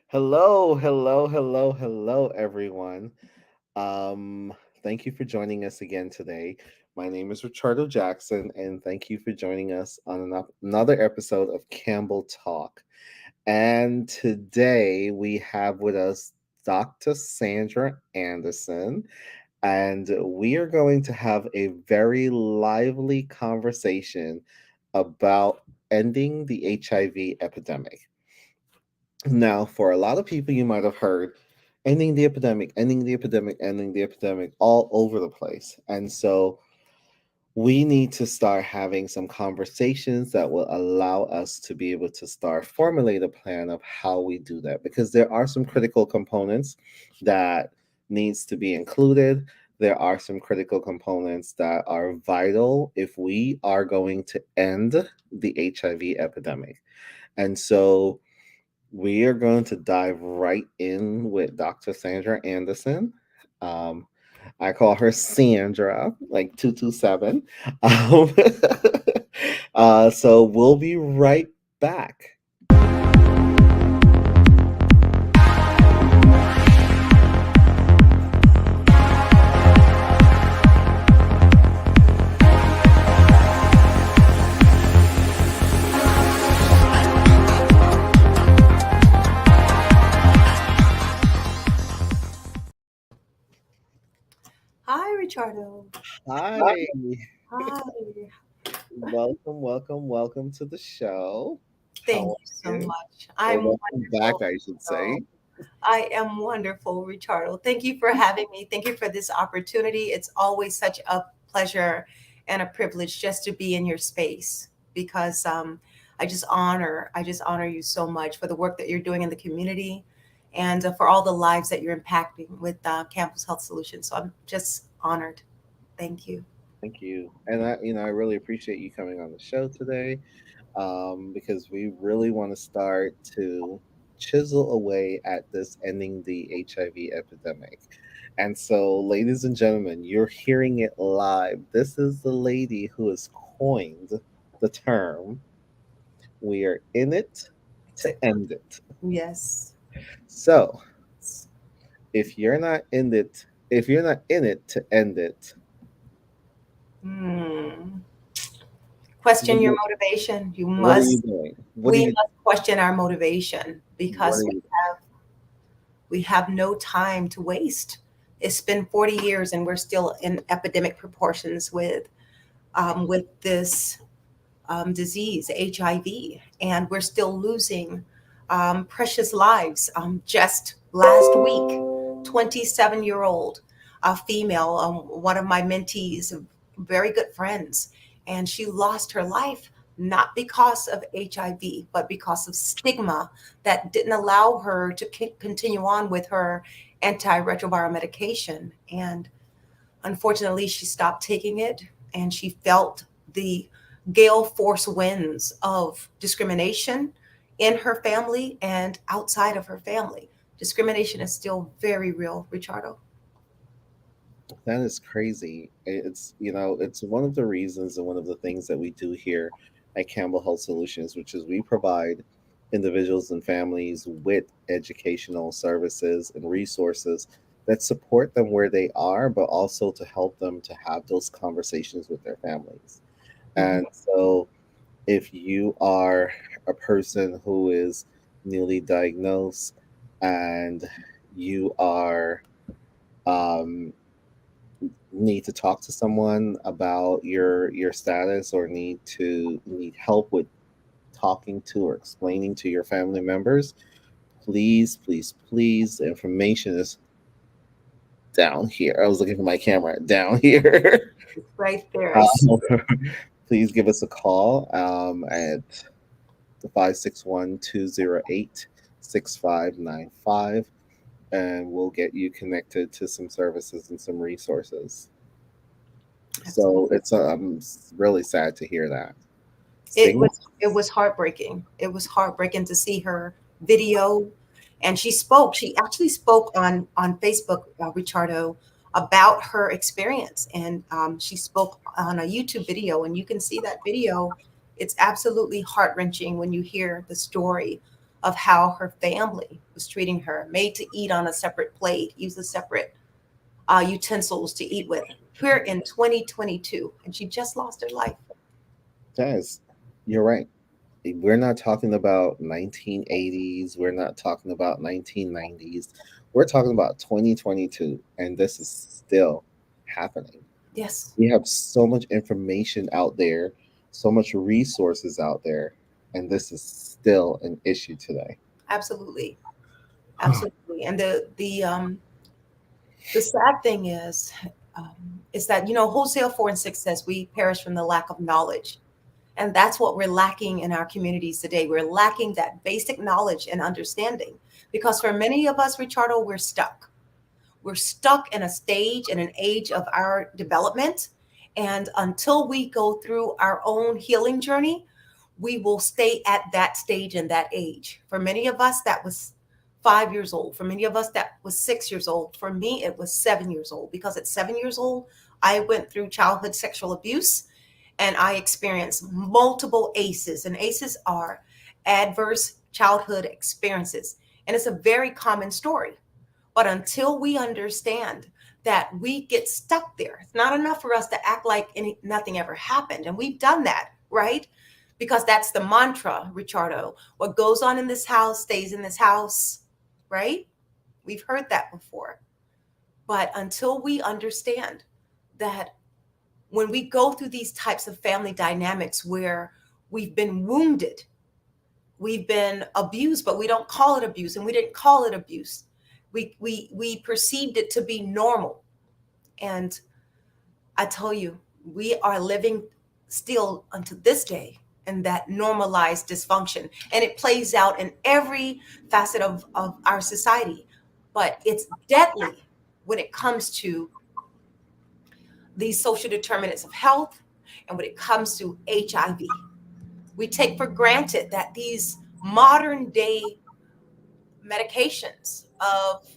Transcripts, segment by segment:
Hello, hello, hello, hello, everyone. Um, Thank you for joining us again today. My name is Richardo Jackson, and thank you for joining us on another episode of Campbell Talk. And today we have with us Dr. Sandra Anderson, and we are going to have a very lively conversation about ending the HIV epidemic. Now, for a lot of people, you might have heard ending the epidemic, ending the epidemic, ending the epidemic all over the place. And so we need to start having some conversations that will allow us to be able to start formulate a plan of how we do that because there are some critical components that needs to be included. There are some critical components that are vital if we are going to end the HIV epidemic. And so we are going to dive right in with Dr. Sandra Anderson. Um, I call her Sandra, like 227. Um, so we'll be right back. Hi, Richardo. Hi, Hi. welcome, welcome, welcome to the show. How Thank are you so you? much. Or I'm welcome back, wonderful. I should So say. I am wonderful, Richardo. Thank you for having me. Thank you for this opportunity. It's always such a pleasure and a privilege just to be in your space because I just honor you so much for the work that you're doing in the community and for all the lives that you're impacting with Campus Health Solutions. So I'm just honored. Thank you. Thank you. And I really appreciate you coming on the show today. Because we really want to start to chisel away at this ending the HIV epidemic. And so, ladies and gentlemen, you're hearing it live. This is the lady who has coined the term we are in it to end it. Yes. So, if you're not in it, if you're not in it to end it, Hmm. what Question are your you, motivation. You what are you must doing? What are we you must question our motivation what are because you we have no time to waste. It's been 40 years and we're still in epidemic proportions with this disease, HIV, and we're still losing precious lives. Just last week, 27-year-old female, one of my mentees, very good friends, and she lost her life not because of HIV, but because of stigma that didn't allow her to continue on with her antiretroviral medication. And unfortunately, she stopped taking it and she felt the gale force winds of discrimination in her family and outside of her family. Discrimination is still very real, Richardo. That is crazy. It's one of the reasons and one of the things that we do here at Campbell Health Solutions, which is we provide individuals and families with educational services and resources that support them where they are, but also to help them to have those conversations with their families. Mhm. And so, if you are a person who is newly diagnosed and you are um, need to talk to someone about your status or need help with talking to or explaining to your family members, please, please, please, the information is down here. I was looking for my camera down here. It's right there. I see. um, please give us a call at the 561-208-6595, and we'll get you connected to some services and some resources. So Absolutely. it's really sad to hear that. It Stigma. was it was heartbreaking. It was heartbreaking to see her video, and she spoke. She actually spoke on Facebook, Richardo, about her experience, and she spoke on a YouTube video, and you can see that video. It's absolutely heart wrenching when you hear the story of how her family was treating her, made to eat on a separate plate, use a separate utensils to eat with. We're in 2022, and she just lost her life. Guys, you're right. We're not talking about 1980s. We're not talking about 1990s. We're talking about 2022, and this is still happening. Yes, We have so much information out there, so much resources out there, and this is still an issue today. absolutely, absolutely. And the sad thing um, is that Hosea 4 and 6 says we perish from the lack of knowledge. And that's what we're lacking in our communities today. We're lacking that basic knowledge and understanding because for many of us, Richardo, we're stuck. We're stuck in a stage and an age of our development. And until we go through our own healing journey, we will stay at that stage and that age. For many of us, that was 5 years old. For many of us, that was 6 years old. For me, it was 7 years old because at 7 years old, I went through childhood sexual abuse and I experienced multiple ACEs. And ACEs are adverse childhood experiences. And it's a very common story. But until we understand that we get stuck there, it's not enough for us to act like nothing ever happened. And we've done that, right? Because that's the mantra, Richardo. What goes on in this house stays in this house, right? We've heard that before. But until we understand that when we go through these types of family dynamics where we've been wounded, we've been abused, but we don't call it abuse, and we didn't call it abuse. We perceived it to be normal. And I tell you, we are living still unto this day in that normalized dysfunction. And it plays out in every facet of our society. But it's deadly when it comes to these social determinants of health and when it comes to HIV. We take for granted that these modern day medications of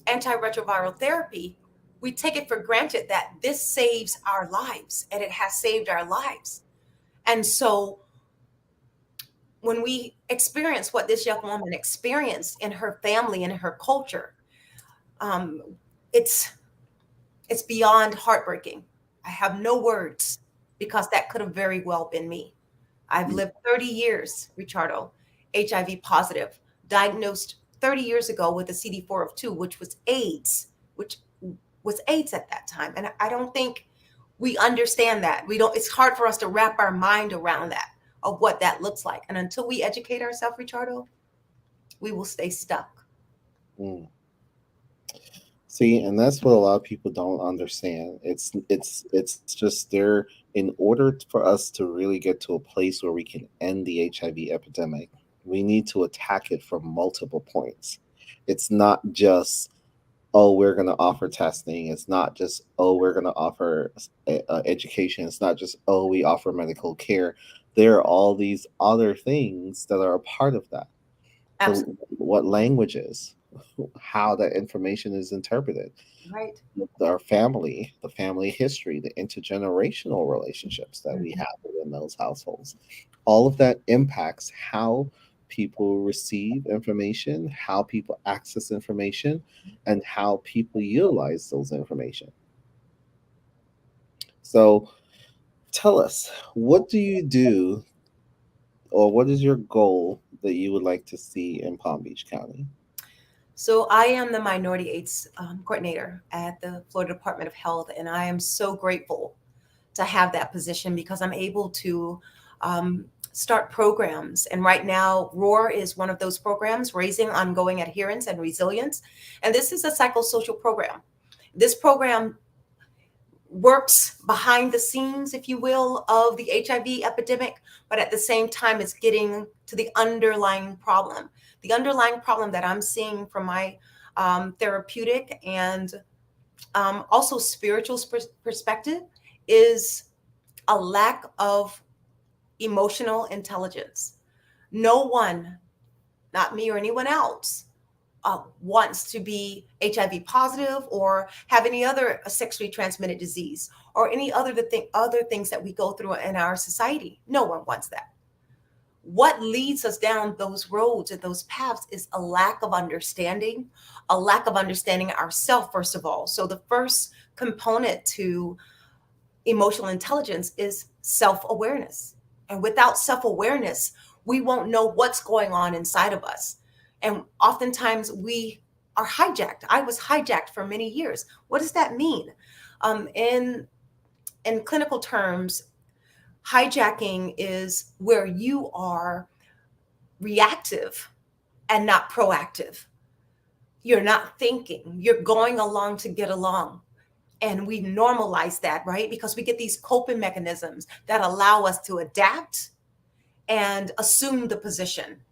antiretroviral therapy, we take it for granted that this saves our lives and it has saved our lives. And so when we experience what this young woman experienced in her family and in her culture, um, it's it's beyond heartbreaking. I have no words because that could have very well been me. I've lived 30 years, Richardo, HIV positive, diagnosed 30 years ago with a CD4 of 2, which was AIDS at that time. And I don't think we understand that. We don't, it's hard for us to wrap our mind around that, of what that looks like. And until we educate ourselves, Richardo, we will stay stuck. Mm. See, and that's what a lot of people don't understand. It's just there. In order for us to really get to a place where we can end the HIV epidemic, we need to attack it from multiple points. It's not just, oh, we're going to offer testing. It's not just, oh, we're going to offer education. It's not just, oh, we offer medical care. There are all these other things that are a part of that. The Absolutely what languages, how that information is interpreted, right. our family, the family history, the intergenerational relationships that we Mhm. have within those households. All of that impacts how people receive information, how people access information, and how people utilize those information. So tell us, what do you do, or what is your goal that you would like to see in Palm Beach County? So I am the minority AIDS coordinator at the Florida Department of Health, and I am so grateful to have that position because I'm able to um, start programs. And right now, ROAR is one of those programs, Raising Ongoing Adherence and Resilience. And this is a psychosocial program. This program works behind the scenes, if you will, of the HIV epidemic, but at the same time, it's getting to the underlying problem. The underlying problem that I'm seeing from my therapeutic and also spiritual perspective is a lack of emotional intelligence. No one, not me or anyone else, wants to be HIV positive or have any other sexually transmitted disease or any other things that we go through in our society. No one wants that. what leads us down those roads and those paths is a lack of understanding ourselves, first of all. So the first component to emotional intelligence is self-awareness. And without self-awareness, we won't know what's going on inside of us. And oftentimes we are hijacked. I was hijacked for many years. What does that mean? In clinical terms, hijacking is where you are reactive and not proactive. You're not thinking, you're going along to get along. And we normalize that, right? Because we get these coping mechanisms that allow us to adapt and assume the position.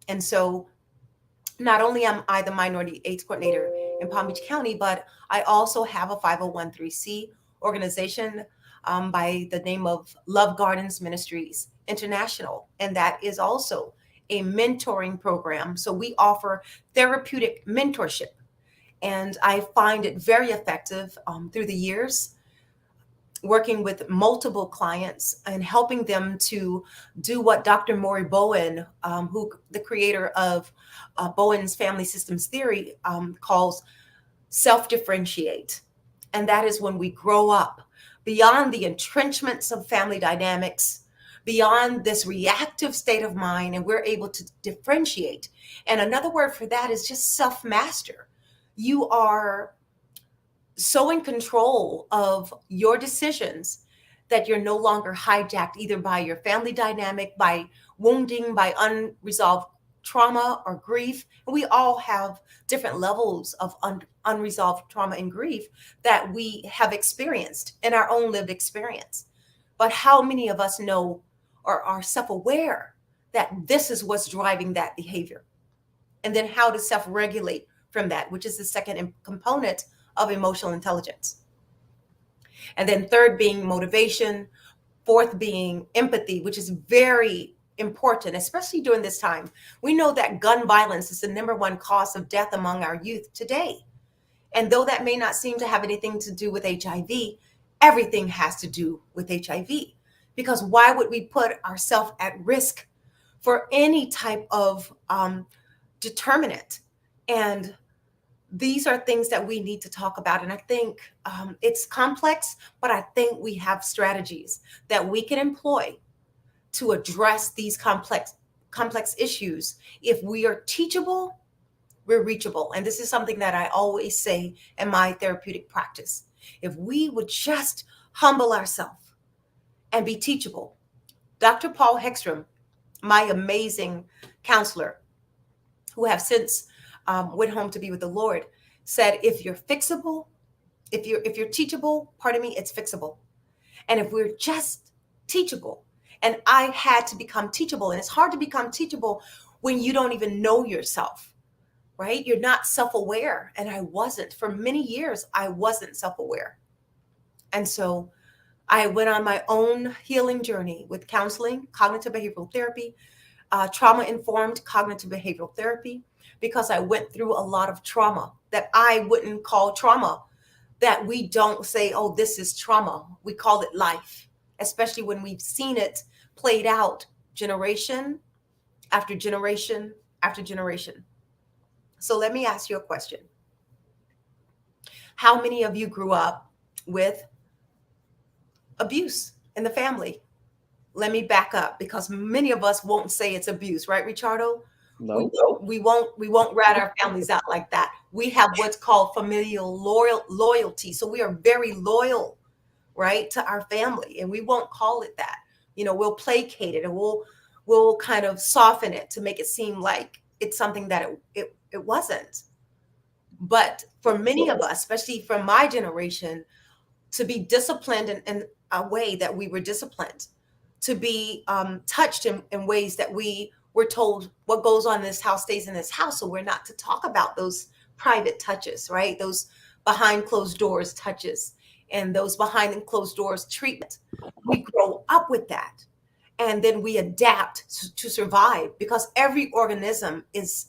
And so not only am I the minority AIDS coordinator in Palm Beach County, but I also have a 501c organization by the name of Love Gardens Ministries International. And that is also a mentoring program. So we offer therapeutic mentorship. And I find it very effective through the years, working with multiple clients and helping them to do what Dr. Maury Bowen, who the creator of Bowen's family systems theory, calls self-differentiate. And that is when we grow up beyond the entrenchments of family dynamics, beyond this reactive state of mind, and we're able to differentiate. And another word for that is just self-master. You are so in control of your decisions that you're no longer hijacked either by your family dynamic, by wounding, by unresolved trauma or grief. And we all have different levels of unresolved trauma and grief that we have experienced in our own lived experience. But how many of us know or are self-aware that this is what's driving that behavior? And then how to self-regulate from that, which is the second component of emotional intelligence. And then third being motivation, fourth being empathy, which is very important, especially during this time. We know that gun violence is the number one cause of death among our youth today. And though that may not seem to have anything to do with HIV, everything has to do with HIV. Because why would we put ourselves at risk for any type of determinant? And these are things that we need to talk about. And I think it's complex, but I think we have strategies that we can employ to address these complex issues. If we are teachable, we're reachable. And this is something that I always say in my therapeutic practice. If we would just humble ourselves and be teachable. Dr. Paul Hegstrom, my amazing counselor, who have since went home to be with the Lord, said, if you're fixable, if you're teachable, pardon me, it's fixable. And if we're just teachable, and I had to become teachable, and it's hard to become teachable when you don't even know yourself, right? You're not self-aware. And I wasn't. For many years, I wasn't self-aware. And so I went on my own healing journey with counseling, cognitive behavioral therapy, trauma-informed cognitive behavioral therapy, because I went through a lot of trauma that I wouldn't call trauma, that we don't say, oh, this is trauma. We call it life, especially when we've seen it played out generation after generation after generation. So let me ask you a question. How many of you grew up with abuse in the family? Let me back up, because many of us won't say it's abuse, right, Richardo? We, No. we won't rat our families out like that. We have what's called familial loyalty. So we are very loyal, right, to our family, and we won't call it that. We'll placate it, and we'll kind of soften it to make it seem like it's something that it wasn't. But for many of us, especially from my generation, to be disciplined in a way that we were disciplined, to be touched in ways that we were told what goes on in this house stays in this house. So we're not to talk about those private touches, right? Those behind closed doors touches and those behind closed doors treatment. We grow up with that. And then we adapt to survive, because every organism is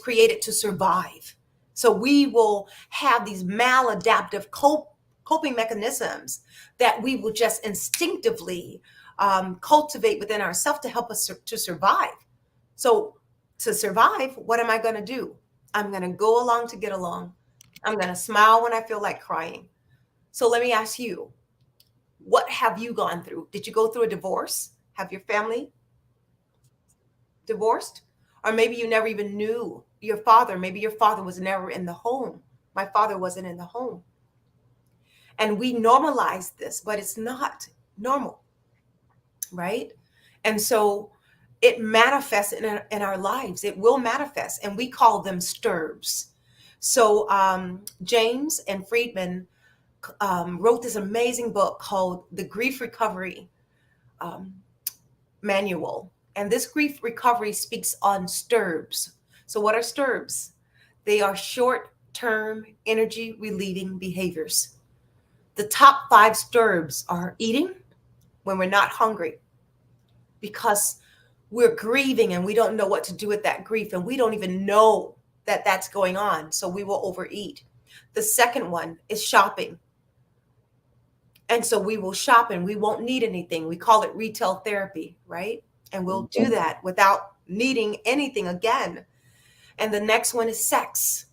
created to survive. So we will have these maladaptive coping mechanisms that we will just instinctively cultivate within ourselves to help us to survive. So, to survive, what am I going to do? I'm going to go along to get along. I'm going to smile when I feel like crying. So, let me ask you, what have you gone through? Did you go through a divorce? Have your family divorced? Or maybe you never even knew your father. Maybe your father was never in the home. My father wasn't in the home. And we normalize this, but it's not normal, right? And so it manifests in our lives. It will manifest, and we call them stirbs. So James and Friedman wrote this amazing book called The Grief Recovery um, Manual. And this grief recovery speaks on stirbs. So, what are stirbs? They are short term energy relieving behaviors. The top five stirbs are eating when we're not hungry, because we're grieving and we don't know what to do with that grief, and we don't even know that that's going on. So we will overeat. The second one is shopping. And so we will shop and we won't need anything. We call it retail therapy, right? And we'll do that without needing anything again. And the next one is sex.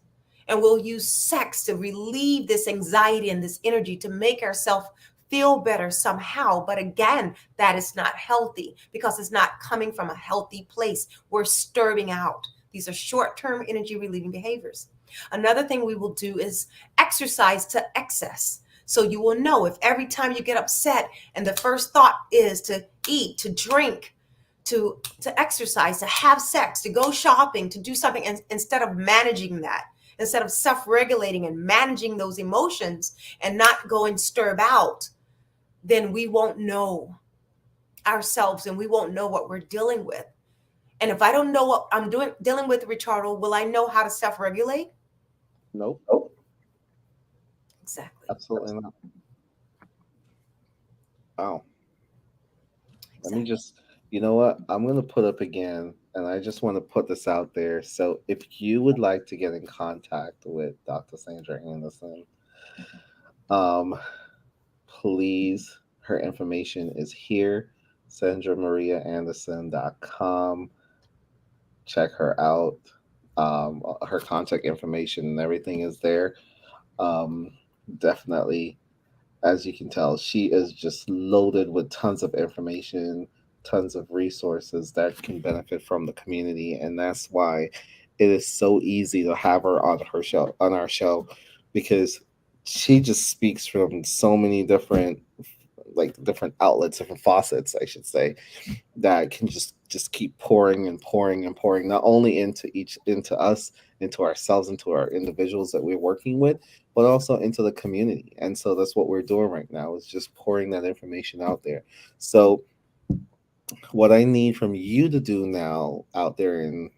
And we'll use sex to relieve this anxiety and this energy to make ourselves feel better somehow. But again, that is not healthy because it's not coming from a healthy place. We're stirring out. These are short term energy relieving behaviors. Another thing we will do is exercise to excess. So you will know if every time you get upset and the first thought is to eat, to drink, to exercise, to have sex, to go shopping, to do something, and instead of managing that, instead of self-regulating and managing those emotions and not going stirred out, then we won't know ourselves and we won't know what we're dealing with. And if I don't know what I'm dealing with, Richardo, will I know how to self-regulate? Nope, Exactly. absolutely not. Wow. Let me Exactly. just, you know what? I'm going to put up again, and I just want to put this out there. So if you would like to get in contact with Dr. Sandra Anderson, um, please, her information is here, sandramariaanderson.com. Check her out. Her contact information and everything is there. Um, Definitely, as you can tell, she is just loaded with tons of information, tons of resources that can benefit from the community, and that's why it is so easy to have her on our show, because she just speaks from so many different, like different outlets, different faucets, I should say, that can just keep pouring and pouring and pouring, not only into us, into ourselves, into our individuals that we're working with, but also into the community. And so that's what we're doing right now, is just pouring that information out there. So what I need from you to do now out there in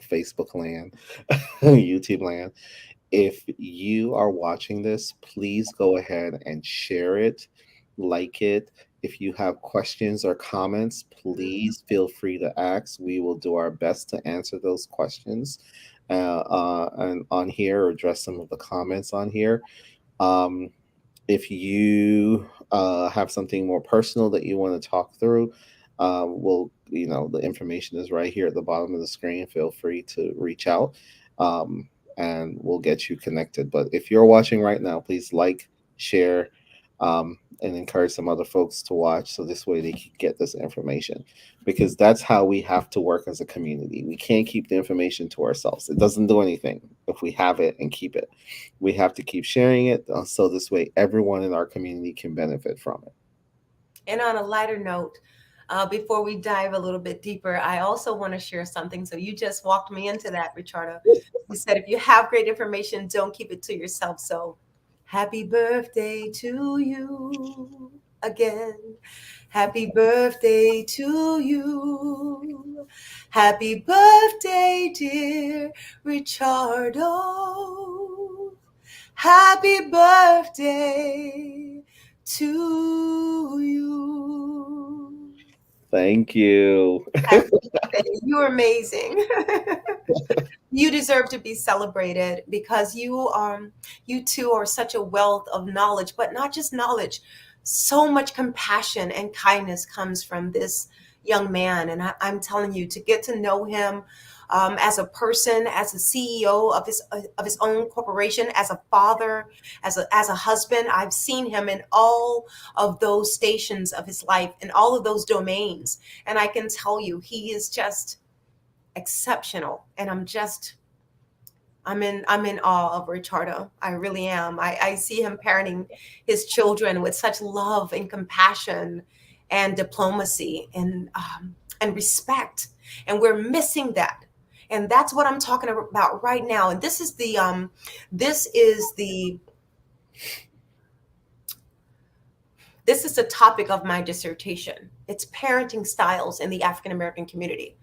Facebook land, YouTube land, if you are watching this, please go ahead and share it, like it. If you have questions or comments, Mhm. please feel free to ask. We will do our best to answer those questions and on here, or address some of the comments on here. Um, if you have something more personal that you want to talk through, the information is right here at the bottom of the screen. Feel free to reach out, um, and we'll get you connected. But if you're watching right now, please like, share, and encourage some other folks to watch, so this way they can get this information, because that's how we have to work as a community. We can't keep the information to ourselves. It doesn't do anything if we have it and keep it. We have to keep sharing it, so this way everyone in our community can benefit from it. And on a lighter note, before we dive a little bit deeper, I also want to share something. So you just walked me into that, Richardo. You said if you have great information, don't keep it to yourself. So happy birthday to you again. Happy birthday to you. Happy birthday, dear Richardo. Happy birthday to you. Thank you. Happy birthday. You're amazing. You deserve to be celebrated because you too are such a wealth of knowledge, but not just knowledge. So much compassion and kindness comes from this young man. And I'm telling you, to get to know him as a person, as a CEO of his own corporation, as a father, as a husband, I've seen him in all of those stations of his life, in all of those domains. And I can tell you, he is just exceptional. And I'm in awe of Ricardo. I really am. I see him parenting his children with such love and compassion and diplomacy and respect. And we're missing that. And that's what I'm talking about right now. And this is the this is the topic of my dissertation. It's parenting styles in the African American community.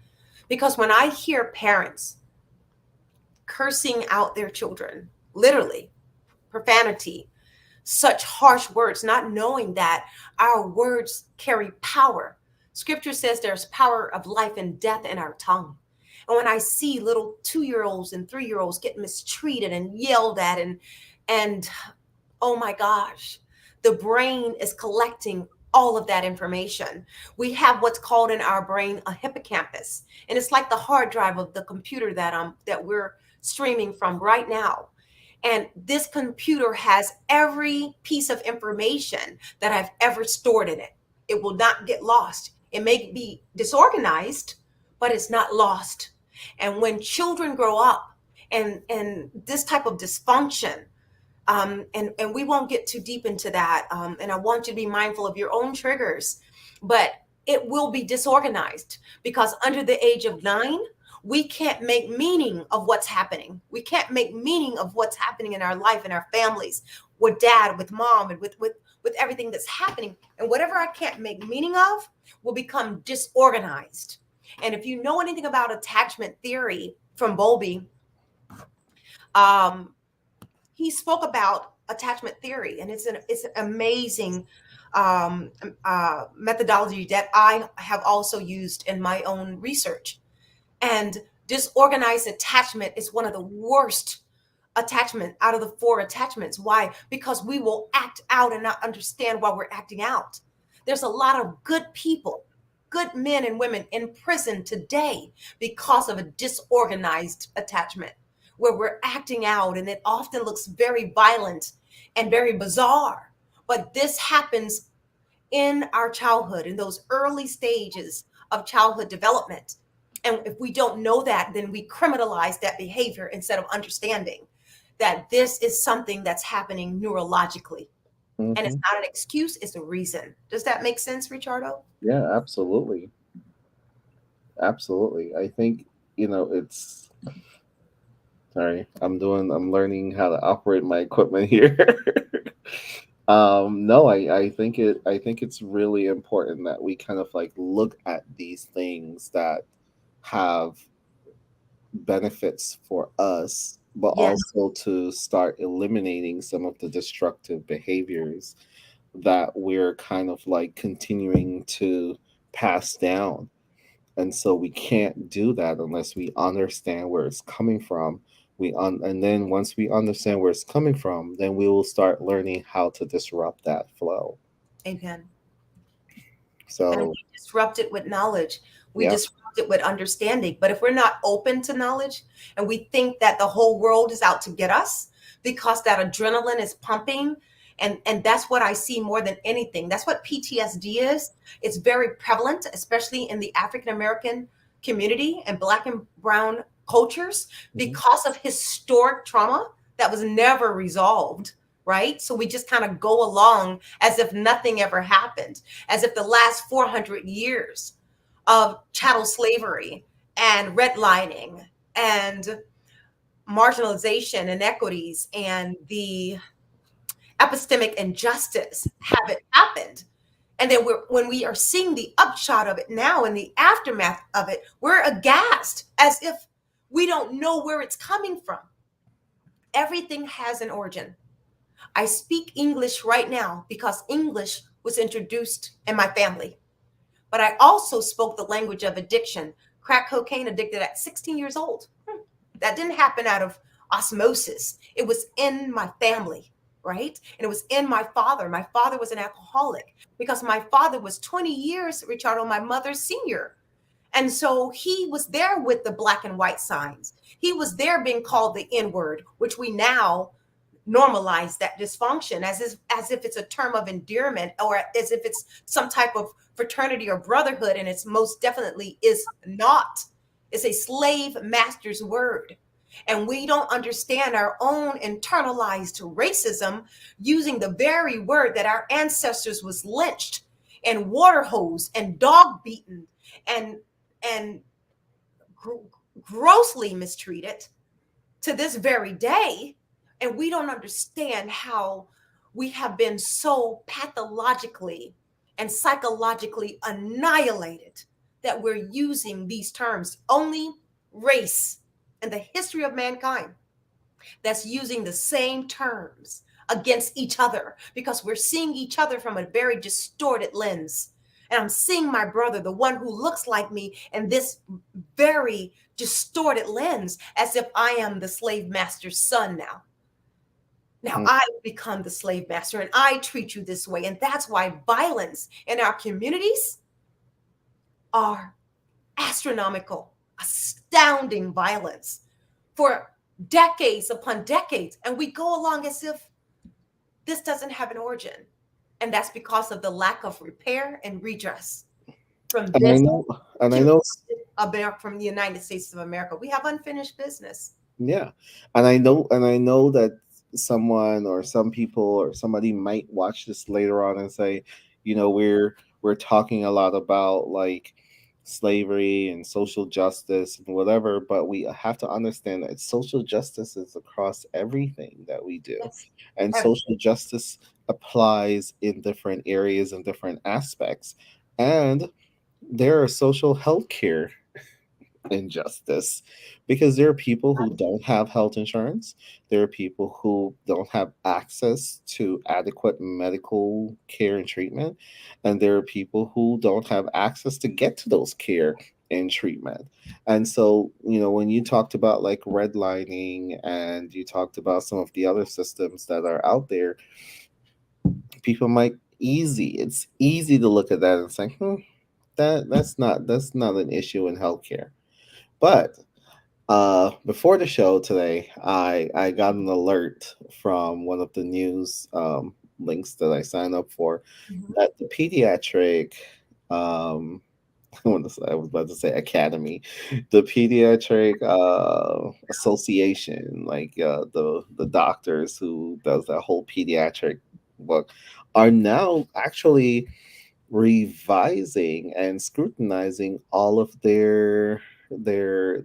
Because when I hear parents cursing out their children, literally, profanity, such harsh words, not knowing that our words carry power. Scripture says there's power of life and death in our tongue. And when I see little 2 year olds and 3 year olds get mistreated and yelled at, and oh my gosh, the brain is collecting all of that information. We have what's called in our brain a hippocampus, and it's like the hard drive of the computer that we're streaming from right now. And this computer has every piece of information that I've ever stored in it. It will not get lost. It may be disorganized, but it's not lost. And when children grow up and this type of dysfunction, and we won't get too deep into that. And I want you to be mindful of your own triggers, but it will be disorganized because under the age of 9, we can't make meaning of what's happening. We can't make meaning of what's happening in our life, in our families, with dad, with mom, and with everything that's happening. And whatever I can't make meaning of will become disorganized. And if you know anything about attachment theory from Bowlby, um, he spoke about attachment theory, and it's an amazing methodology that I have also used in my own research. And disorganized attachment is one of the worst attachment out of the 4 attachments. Why? Because we will act out and not understand why we're acting out. There's a lot of good people, good men and women in prison today because of a disorganized attachment where we're acting out, and it often looks very violent and very bizarre. But this happens in our childhood, in those early stages of childhood development. And if we don't know that, then we criminalize that behavior instead of understanding that this is something that's happening neurologically. And it's Hmm. not an excuse, it's a reason. Does that make sense, Richardo? Yeah, absolutely. Absolutely. I think, it's sorry, I'm learning how to operate my equipment here. No, I think it's really important that we kind of like look at these things that have benefits for us, but Yes, also to start eliminating some of the destructive behaviors that we're kind of like continuing to pass down. And so we can't do that unless we understand where it's coming from. And then once we understand where it's coming from, then we will start learning how to disrupt that flow. amen. And So we disrupt it with knowledge. We yeah. disrupt it with understanding. But if we're not open to knowledge and we think that the whole world is out to get us because that adrenaline is pumping, and that's what I see more than anything. That's what PTSD is. It's very prevalent, especially in the African American community and Black and Brown cultures, Mhm. because of historic trauma that was never resolved. Right. So we just kind of go along as if nothing ever happened, as if the last 400 years of chattel slavery and redlining and marginalization, inequities, and the epistemic injustice haven't happened. And then when we are seeing the upshot of it now and the aftermath of it, we're aghast as if we don't know where it's coming from. Everything has an origin. I speak English right now because English was introduced in my family. But I also spoke the language of addiction, crack cocaine addicted at 16 years old. That didn't happen out of osmosis. It was in my family. right? And it was in my father. My father was an alcoholic because my father was 20 years, Ricardo, my mother's senior. And so he was there with the black and white signs. He was there being called the N word, which we now normalize that dysfunction as if it's a term of endearment, or as if it's some type of fraternity or brotherhood, and it's most definitely is not. It's a slave master's word. And we don't understand our own internalized racism, using the very word that our ancestors was lynched and water hosed and dog beaten and and gr- grossly mistreated to this very day. And we don't understand how we have been so pathologically and psychologically annihilated that we're using these terms. Only race in the history of mankind that's using the same terms against each other, because we're seeing each other from a very distorted lens. And I'm seeing my brother, the one who looks like me, in this very distorted lens, as if I am the slave master's son now. Now Mm. I become the slave master and I treat you this way. And that's why violence in our communities are astronomical, astounding violence for decades upon decades. And we go along as if this doesn't have an origin. And that's because of the lack of repair and redress from And I this know, and I to know, America, from the United States of America. We have unfinished business. yeah, and I know that someone or some people or somebody might watch this later on and say, we're talking a lot about like slavery and social justice and whatever, but we have to understand that social justice is across everything that we do, Yes. and social justice applies in different areas and different aspects, and there are social health care injustice because there are people who don't have health insurance. There are people who don't have access to adequate medical care and treatment, and there are people who don't have access to get to those care and treatment. And so, when you talked about like redlining and you talked about some of the other systems that are out there, people might it's easy to look at that and say, that's not an issue in healthcare. But before the show today, I got an alert from one of the news links that I signed up for Mhm. that the pediatric um, I was about to say academy, the pediatric association, like the doctors who does that whole pediatric book, are now actually revising and scrutinizing all of their their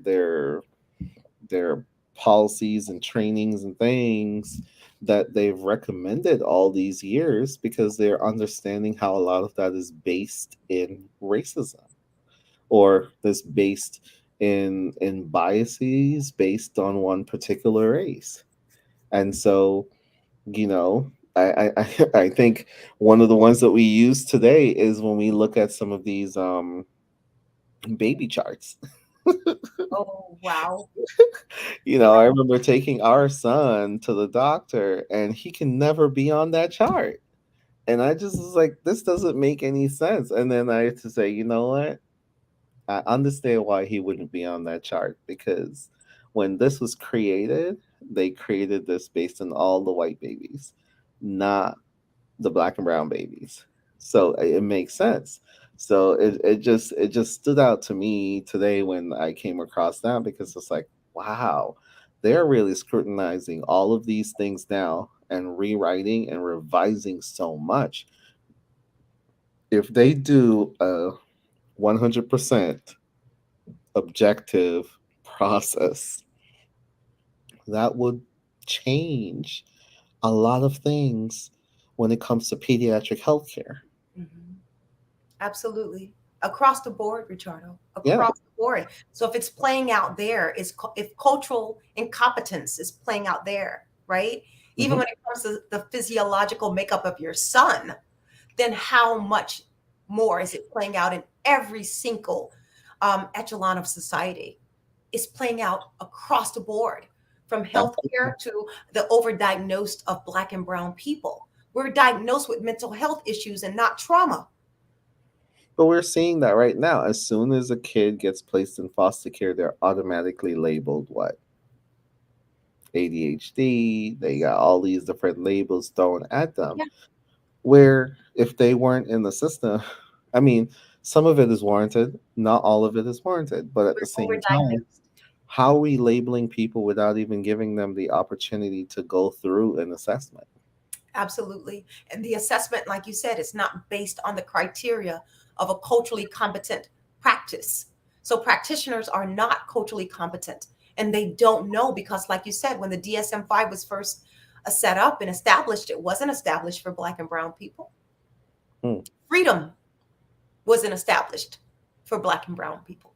their policies and trainings and things that they've recommended all these years, because they're understanding how a lot of that is based in racism, or that's based in biases based on one particular race. And so, I think one of the ones that we use today is when we look at some of these baby charts. Oh, wow. I remember taking our son to the doctor and he can never be on that chart. And I just was like, this doesn't make any sense. And then I had to say, you know what? I understand why he wouldn't be on that chart, because when this was created, they created this based on all the white babies, not the black and brown babies. So it makes sense. So it just stood out to me today when I came across that, because it's like, wow, they're really scrutinizing all of these things now and rewriting and revising so much. If they do a 100% objective process, that would change a lot of things when it comes to pediatric healthcare. Mhm. Absolutely. Across the board, Richardo, Yeah. across the board. So if it's playing out there, if cultural incompetence is playing out there, right? Even Hmm. when it comes to the physiological makeup of your son, then how much more is it playing out in every single echelon of society? It's playing out across the board, from Absolutely. healthcare to the overdiagnosed of Black and Brown people. We're diagnosed with mental health issues and not trauma. But we're seeing that right now. As soon as a kid gets placed in foster care, they're automatically labeled what? ADHD. They got all these different labels thrown at them. Yeah, Where if they weren't in the system, I mean, some of it is warranted, not all of it is warranted. But at the we're same time, overdiagnosed. how are we labeling people without even giving them the opportunity to go through an assessment? Absolutely. And the assessment, like you said, is not based on the criteria of a culturally competent practice. So practitioners are not culturally competent and they don't know because, like you said, when the DSM 5 was first set up and established, it wasn't established for Black and Brown people. Hmm. Freedom wasn't established for Black and Brown people.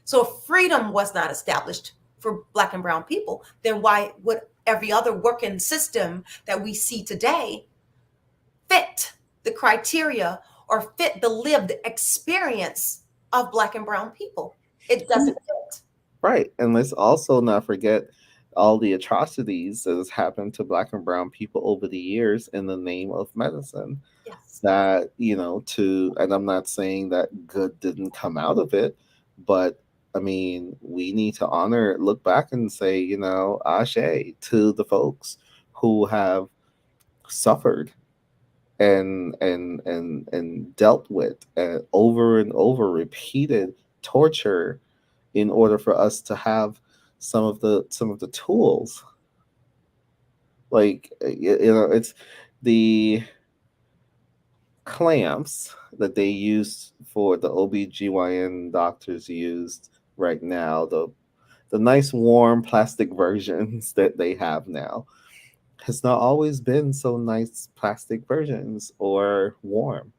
So if freedom was not established for Black and Brown people, then why would every other working system that we see today fit the criteria or fit the lived experience of Black and Brown people? It doesn't fit. Right. And let's also not forget all the atrocities that has happened to black and brown people over the years in the name of medicine. Yes. That, and I'm not saying that good didn't come out of it, but I mean, we need to honor, look back and say, ashe to the folks who have suffered and dealt with over and over repeated torture in order for us to have some of the tools, like it's the clamps that they use for the OBGYN doctors used right now, the nice warm plastic versions that they have now has not always been so nice plastic versions or warm.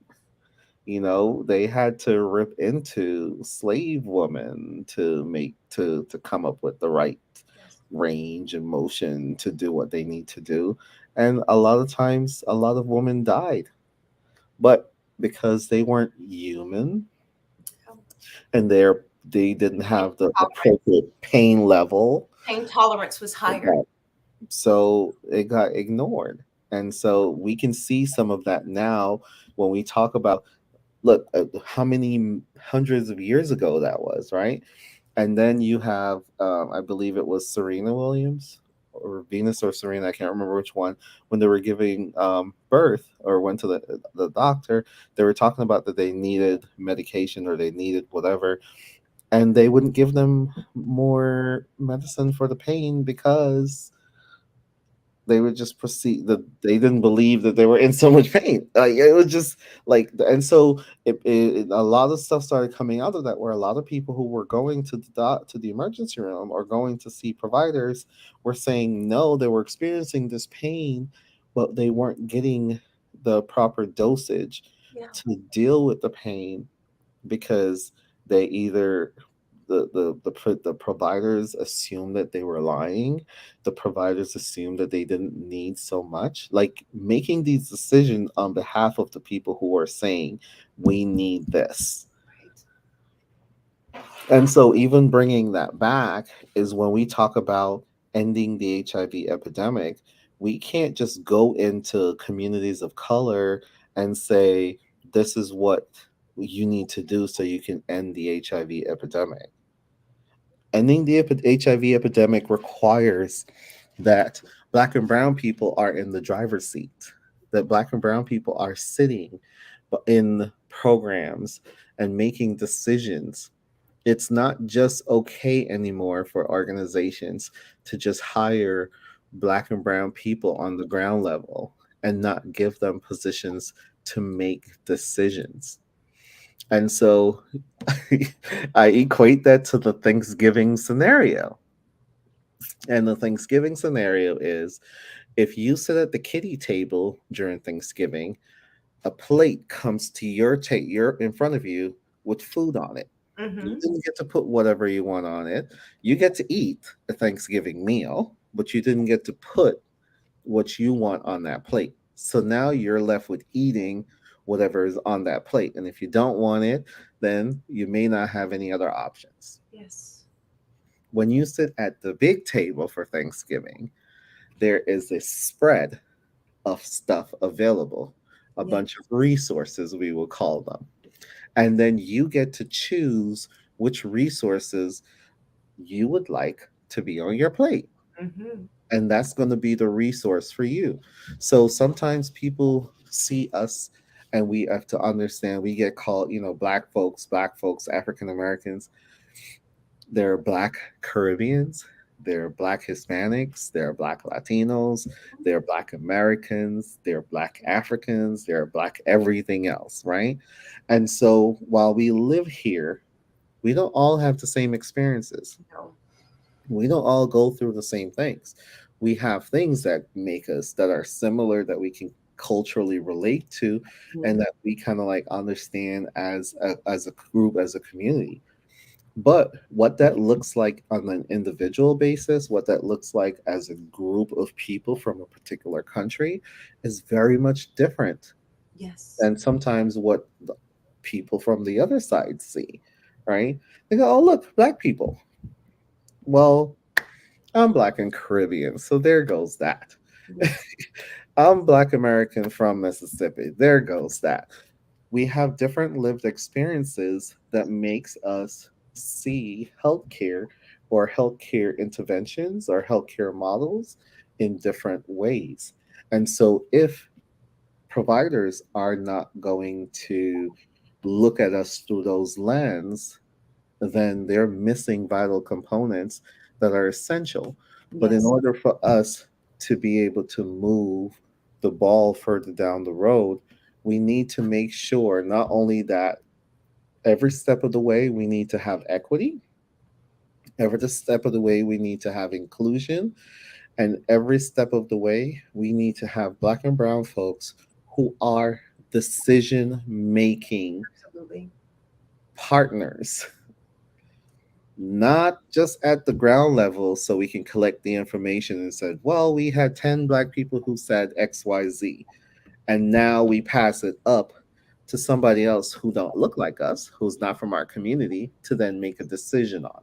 They had to rip into slave women to come up with the right Yes. range and motion to do what they need to do. And a lot of times a lot of women died, but because they weren't human Oh, and they didn't pain have the tolerance. appropriate pain level, Pain tolerance was it higher. got, so it got ignored. And so we can see some of that now when we talk about, look, how many hundreds of years ago that was, right? And then you have, I believe it was Serena Williams or Venus or Serena, I can't remember which one, when they were giving birth or went to the doctor, they were talking about that they needed medication or they needed whatever, and they wouldn't give them more medicine for the pain because they would just proceed that they didn't believe that they were in so much pain. Like it was just like, and so a lot of stuff started coming out of that, where a lot of people who were going to the emergency room or going to see providers were saying no, they were experiencing this pain, but they weren't getting the proper dosage Yeah. to deal with the pain, because they either the providers assumed that they were lying. The providers assumed that they didn't need so much, like making these decisions on behalf of the people who are saying we need this. Right. And so even bringing that back is when we talk about ending the HIV epidemic, we can't just go into communities of color and say this is what you need to do so you can end the HIV epidemic. Ending the HIV epidemic requires that black and brown people are in the driver's seat, that black and brown people are sitting in programs and making decisions. It's not just okay anymore for organizations to just hire black and brown people on the ground level and not give them positions to make decisions. And so I equate that to the Thanksgiving scenario. And the Thanksgiving scenario is, if you sit at the kiddie table during Thanksgiving, a plate comes to your in front of you with food on it. You Mm-hmm. didn't get to put whatever you want on it. You get to eat a Thanksgiving meal, but you didn't get to put what you want on that plate. So now you're left with eating whatever is on that plate. And if you don't want it, then you may not have any other options. Yes. when you sit at the big table for Thanksgiving, there is a spread of stuff available, a Yeah. bunch of resources, we will call them. And then you get to choose which resources you would like to be on your plate. Hmm. And that's going to be the resource for you. So sometimes people see us and we have to understand we get called, black folks, African Americans. There are Black Caribbeans, there are Black Hispanics, there are Black Latinos, there are Black Americans, there are Black Africans, there are Black everything else, right? And so while we live here, we don't all have the same experiences. No. We don't all go through the same things. We have things that make us that are similar that we can culturally relate to and Mhm. that we kind of like understand as a group, as a community. But what that looks like on an individual basis, what that looks like as a group of people from a particular country is very much different Yes. than sometimes what the people from the other side see, right? They go, oh, look, black people. Well, I'm black and Caribbean, so there goes that. Yes. I'm black American from Mississippi. There goes that. We have different lived experiences that makes us see healthcare or healthcare interventions or healthcare models in different ways. And so if providers are not going to look at us through those lens, then they're missing vital components that are essential. But in Yes. order for us to be able to move the ball further down the road, we need to make sure not only that every step of the way we need to have equity, every step of the way we need to have inclusion, and every step of the way we need to have black and brown folks who are decision making Absolutely. partners, not just at the ground level so we can collect the information and said, well, we had 10 black people who said XYZ, and now we pass it up to somebody else who don't look like us, who's not from our community, to then make a decision on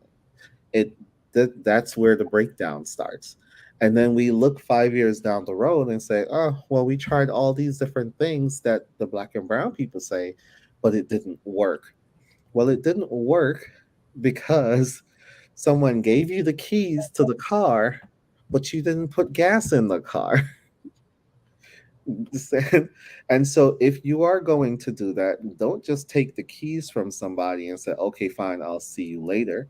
it. That's where the breakdown starts. And then we look 5 years down the road and say, oh, well, we tried all these different things that the black and brown people say, but it didn't work. Well, it didn't work because someone gave you the keys to the car, but you didn't put gas in the car. And so, if you are going to do that, don't just take the keys from somebody and say, okay, fine, I'll see you later.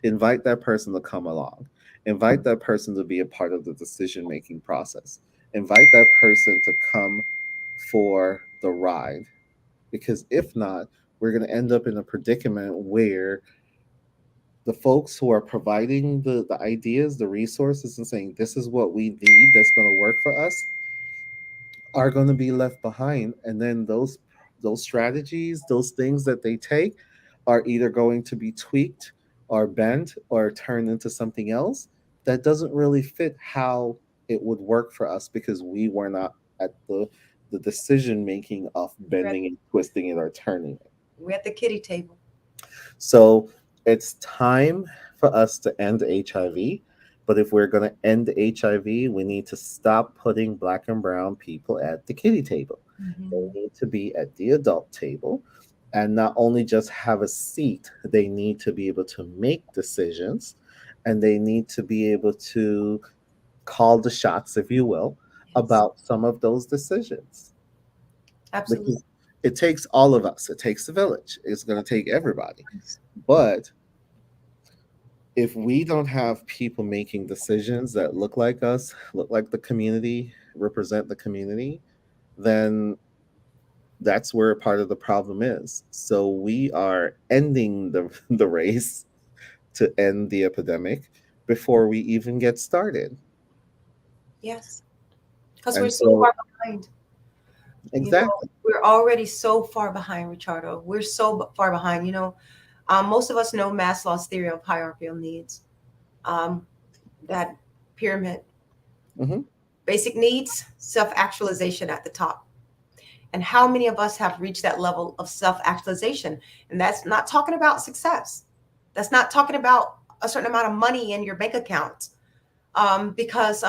Invite that person to come along, invite that person to be a part of the decision making process, invite that person to come for the ride. Because if not, we're going to end up in a predicament where the folks who are providing the ideas, the resources, and saying this is what we need that's going to work for us are going to be left behind. And then those strategies, those things that they take are either going to be tweaked or bent or turned into something else that doesn't really fit how it would work for us because we were not at the decision making of We're at, bending and twisting it or turning it. we're at the kitty table. So it's time for us to end HIV. But if we're going to end HIV, we need to stop putting black and brown people at the kiddie table. They Hmm. need to be at the adult table and not only just have a seat, they need to be able to make decisions and they need to be able to call the shots, if you will, Yes. about some of those decisions. Absolutely. Because it takes all of us, it takes the village, it's going to take everybody. But if we don't have people making decisions that look like us, look like the community, represent the community, then that's where part of the problem is. So we are ending the race to end the epidemic before we even get started. Yes. Because we're And so so far behind. You know, exactly. we're already so far behind, Richardo. We're so far behind. Most of us know Maslow's theory of hierarchical needs. Um, that pyramid, Hmm. basic needs, self-actualization at the top. And how many of us have reached that level of self-actualization? And that's not talking about success. That's not talking about a certain amount of money in your bank account, because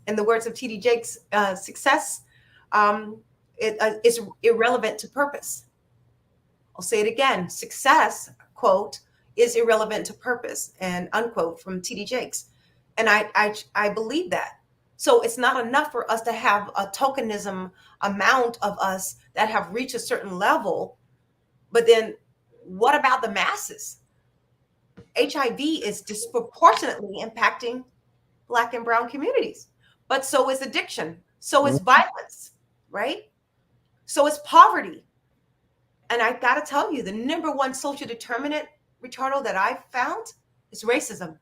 in the words of TD Jakes, success, um, is irrelevant to purpose. I'll say it again: success, quote, is irrelevant to purpose, and unquote, from TD Jakes. And I believe that. So it's not enough for us to have a tokenism amount of us that have reached a certain level, but then what about the masses? HIV is disproportionately impacting Black and Brown communities, but so is addiction, so is Mhm. violence, right? So is poverty. And I got to tell you, the number one social determinant, Ricardo, that I've found is racism.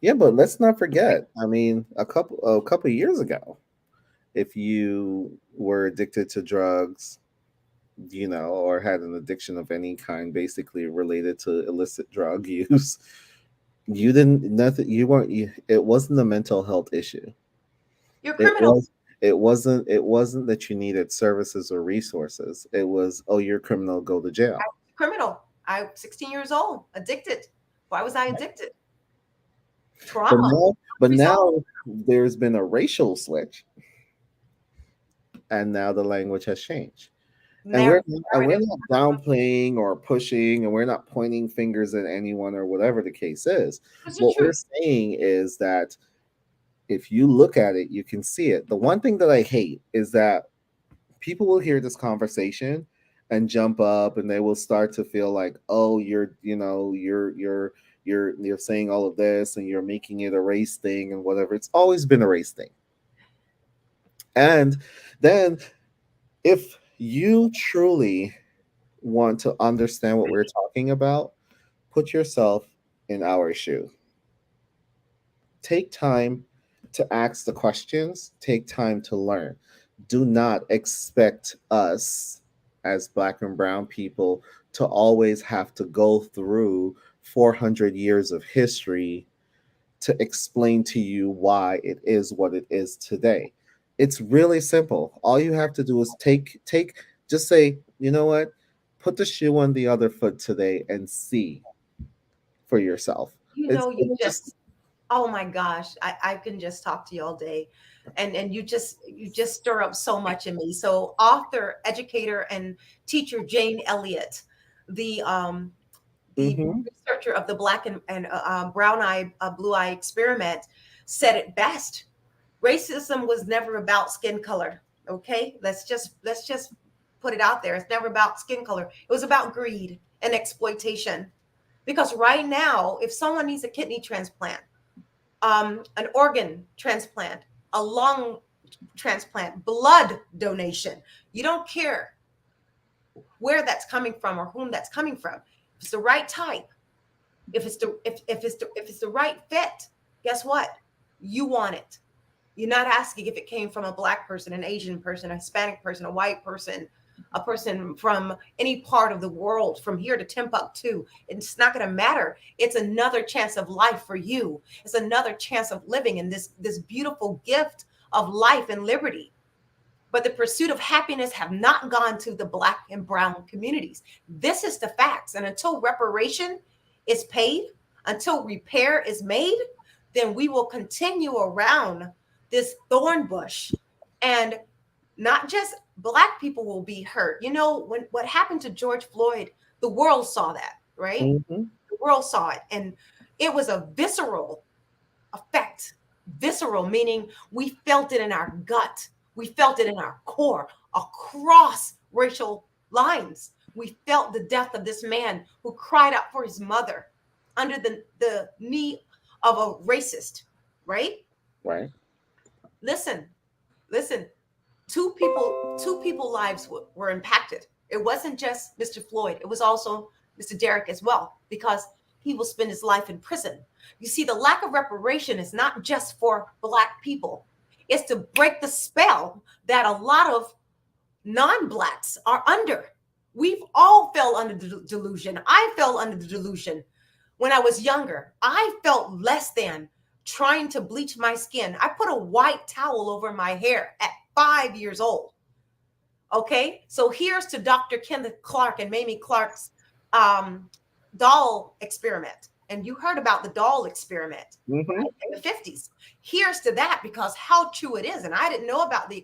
Yeah, but let's not forget. I mean, a couple years ago, if you were addicted to drugs, or had an addiction of any kind, basically related to illicit drug use, you didn't nothing. You weren't. It wasn't a mental health issue. You're a It criminal. was. It wasn't. It wasn't that you needed services or resources. It was, oh, you're a criminal. Go to jail. Criminal. I'm 16 years old, addicted. Why was I addicted? But Trauma. now, but Resolved. now there's been a racial switch, and now the language has changed. And we're Narrative. not downplaying or pushing, and we're not pointing fingers at anyone or whatever the case is. It's the What we're truth. saying is that if you look at it, you can see it. The one thing that I hate is that people will hear this conversation and jump up, and they will start to feel like, oh, you're saying all of this, and you're making it a race thing and whatever. It's always been a race thing. And then, if you truly want to understand what we're talking about, put yourself in our shoe. Take time to ask the questions, take time to learn. Do not expect us as Black and Brown people to always have to go through 400 years of history to explain to you why it is what it is today. It's really simple. All you have to do is just say, you know what? Put the shoe on the other foot today and see for yourself. You It's, know, you it's just just, oh my gosh, I can just talk to you all day. And you just stir up so much in me. So author, educator, and teacher Jane Elliott, the the hmm researcher of the Black and brown eye, blue eye experiment, said it best. Racism was never about skin color. Okay, let's just put it out there. It's never about skin color. It was about greed and exploitation. Because right now, if someone needs a kidney transplant, an organ transplant, a lung transplant, blood donation, you don't care where that's coming from or whom that's coming from. If it's the right type, if it's the right fit, guess what? You want it. You're not asking if it came from a Black person, an Asian person, a Hispanic person, a white person, a person from any part of the world, from here to Timbuktu. It's not going to matter. It's another chance of life for you. It's another chance of living in this beautiful gift of life and liberty. But the pursuit of happiness have not gone to the Black and brown communities. This is the facts. And until reparation is paid, until repair is made, then we will continue around this thorn bush. And not just Black people will be hurt. You know, when what happened to George Floyd, the world saw that, right? hmm The world saw it. And it was a visceral effect. Visceral, meaning we felt it in our gut. We felt it in our core, across racial lines. We felt the death of this man who cried out for his mother under the knee of a racist, right? right. Listen, listen. Two people lives were impacted. It wasn't just Mr. Floyd, it was also Mr. Derrick as well, because he will spend his life in prison. You see, the lack of reparation is not just for Black people, it's to break the spell that a lot of non-Blacks are under. We've all fell under the delusion. I fell under the delusion when I was younger. I felt less than, trying to bleach my skin. I put a white towel over my hair at 5 years old. Okay, so here's to Dr. Kenneth Clark and Mamie Clark's um, doll experiment. And you heard about the doll experiment, Mm-hmm. right, in the 50s. Here's to that, because how true it is. And I didn't know about the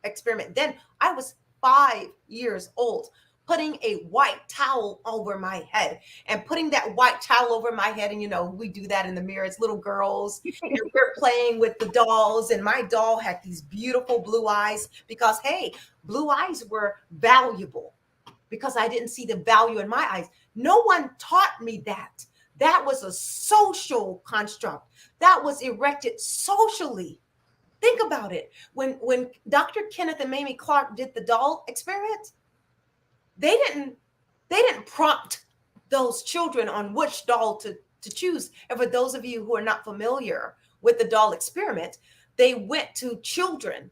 experiment then. I was 5 years old, putting a white towel over my head and putting that white towel over my head. And, we do that in the mirror as little girls. And we're playing with the dolls. And my doll had these beautiful blue eyes because, hey, blue eyes were valuable because I didn't see the value in my eyes. No one taught me that. That was a social construct that was erected socially. Think about it. When Dr. Kenneth and Mamie Clark did the doll experiment, they didn't prompt those children on which doll to choose. And for those of you who are not familiar with the doll experiment, they went to children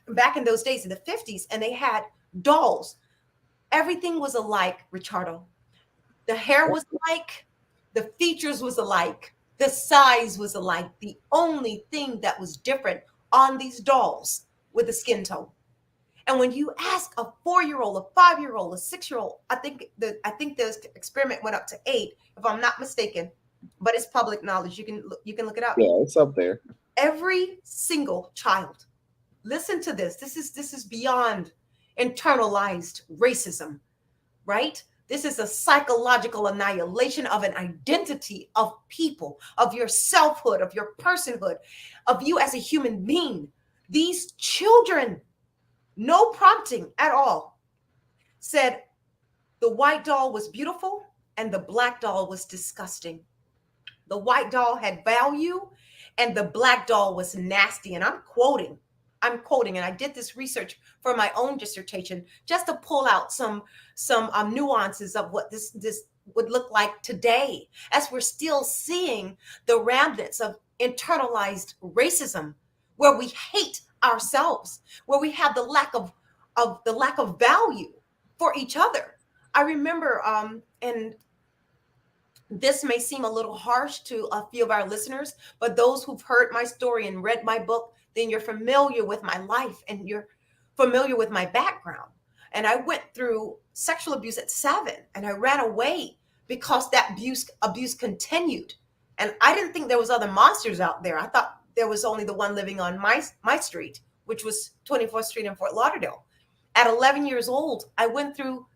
back in those days in the 50s, and they had dolls. Everything was alike, Richardo. The hair was alike, the features was alike, the size was alike. The only thing that was different on these dolls with the skin tone. And when you ask a 4-year-old, a 5-year-old, a 6-year-old, I think the experiment went up to 8, if I'm not mistaken, but it's public knowledge. You can look it up. Yeah, it's up there. Every single child. Listen to this. This is beyond internalized racism, right? This is a psychological annihilation of an identity of people, of your selfhood, of your personhood, of you as a human being. These children, no prompting at all, said the white doll was beautiful and the black doll was disgusting. The white doll had value and the black doll was nasty. And I'm quoting, and I did this research for my own dissertation just to pull out some nuances of what this would look like today, as we're still seeing the remnants of internalized racism, where we hate ourselves, where we have the lack of value for each other. I remember, and this may seem a little harsh to a few of our listeners, but those who've heard my story and read my book, then you're familiar with my life and you're familiar with my background. And I went through sexual abuse at 7, and I ran away because that abuse continued. And I didn't think there was other monsters out there. I thought there was only the one living on my street, which was 24th Street in Fort Lauderdale. At 11 years old, I went through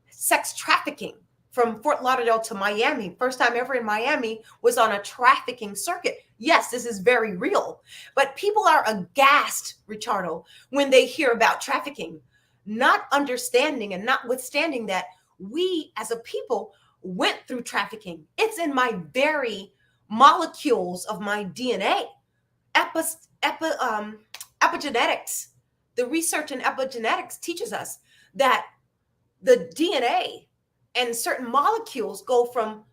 sex trafficking from Fort Lauderdale to Miami. First time ever in Miami was on a trafficking circuit. Yes, this is very real. But people are aghast, Richardo, when they hear about trafficking, not understanding and notwithstanding that we as a people went through trafficking. It's in my very molecules of my DNA. Epigenetics, the research in epigenetics teaches us that the DNA and certain molecules go from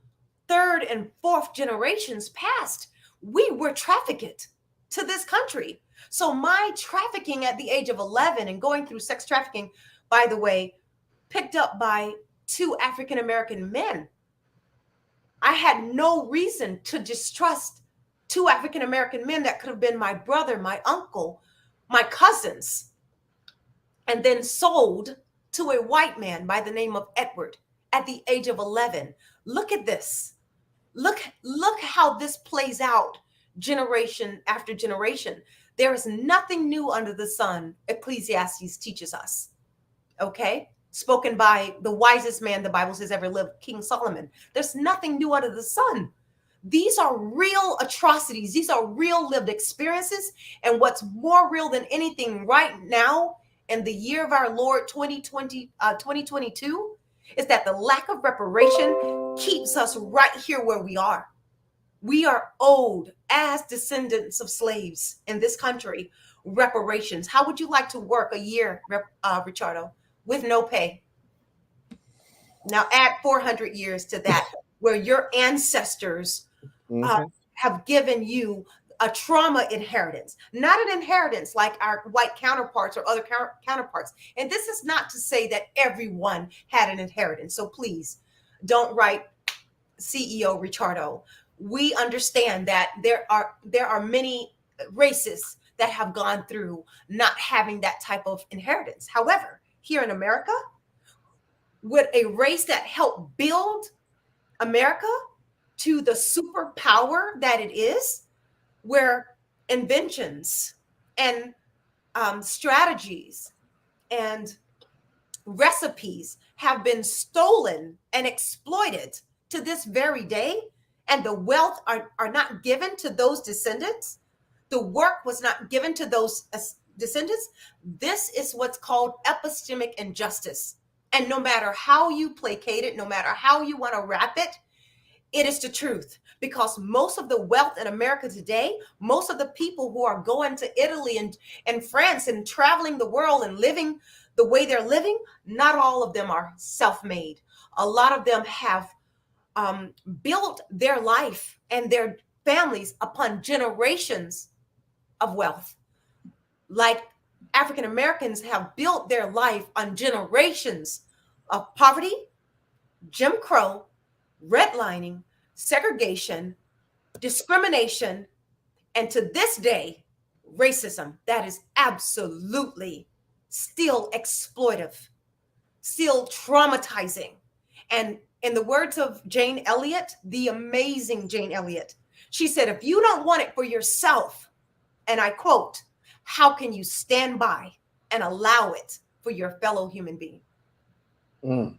third and fourth generations past. We were trafficked to this country. So my trafficking at the age of 11 and going through sex trafficking, by the way, picked up by 2 African American men. I had no reason to distrust 2 African American men that could have been my brother, my uncle, my cousins, and then sold to a white man by the name of Edward at the age of 11. Look at this. Look how this plays out generation after generation. There is nothing new under the sun, Ecclesiastes teaches us. Okay? Spoken by the wisest man the Bible says ever lived, King Solomon. There's nothing new under the sun. These are real atrocities. These are real lived experiences. And what's more real than anything right now in the year of our Lord 2022 is that the lack of reparation keeps us right here where we are. We are owed, as descendants of slaves in this country, reparations. How would you like to work a year, Richardo, with no pay? Now add 400 years to that, where your ancestors Mm-hmm. have given you a trauma inheritance, not an inheritance like our white counterparts or other counterparts. And this is not to say that everyone had an inheritance. So please don't write CEO Richardo. We understand that there are many races that have gone through not having that type of inheritance. However, here in America, with a race that helped build America, to the superpower that it is, where inventions and strategies and recipes have been stolen and exploited to this very day, and the wealth are not given to those descendants, the work was not given to those descendants. This is what's called epistemic injustice. And no matter how you placate it, no matter how you want to wrap it, it is the truth, because most of the wealth in America today, most of the people who are going to Italy and France and traveling the world and living the way they're living, not all of them are self-made. A lot of them have built their life and their families upon generations of wealth. Like African Americans have built their life on generations of poverty, Jim Crow, redlining, segregation, discrimination, and to this day, racism that is absolutely still exploitive, still traumatizing. And in the words of Jane Elliott, the amazing Jane Elliott, she said, if you don't want it for yourself, and I quote, how can you stand by and allow it for your fellow human being? Mm.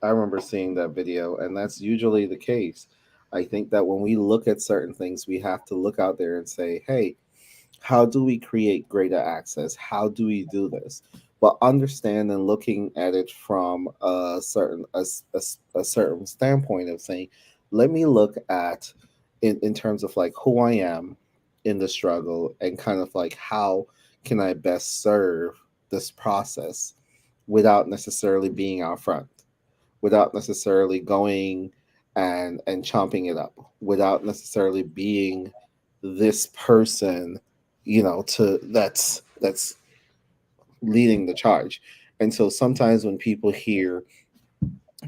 I remember seeing that video, and that's usually the case. I think that when we look at certain things, we have to look out there and say, hey, how do we create greater access? How do we do this? But understand and looking at it from a certain standpoint of saying, let me look at in terms of like who I am in the struggle and kind of like how can I best serve this process without necessarily being out front, without necessarily going and chomping it up, without necessarily being this person, to that's leading the charge. And so sometimes when people hear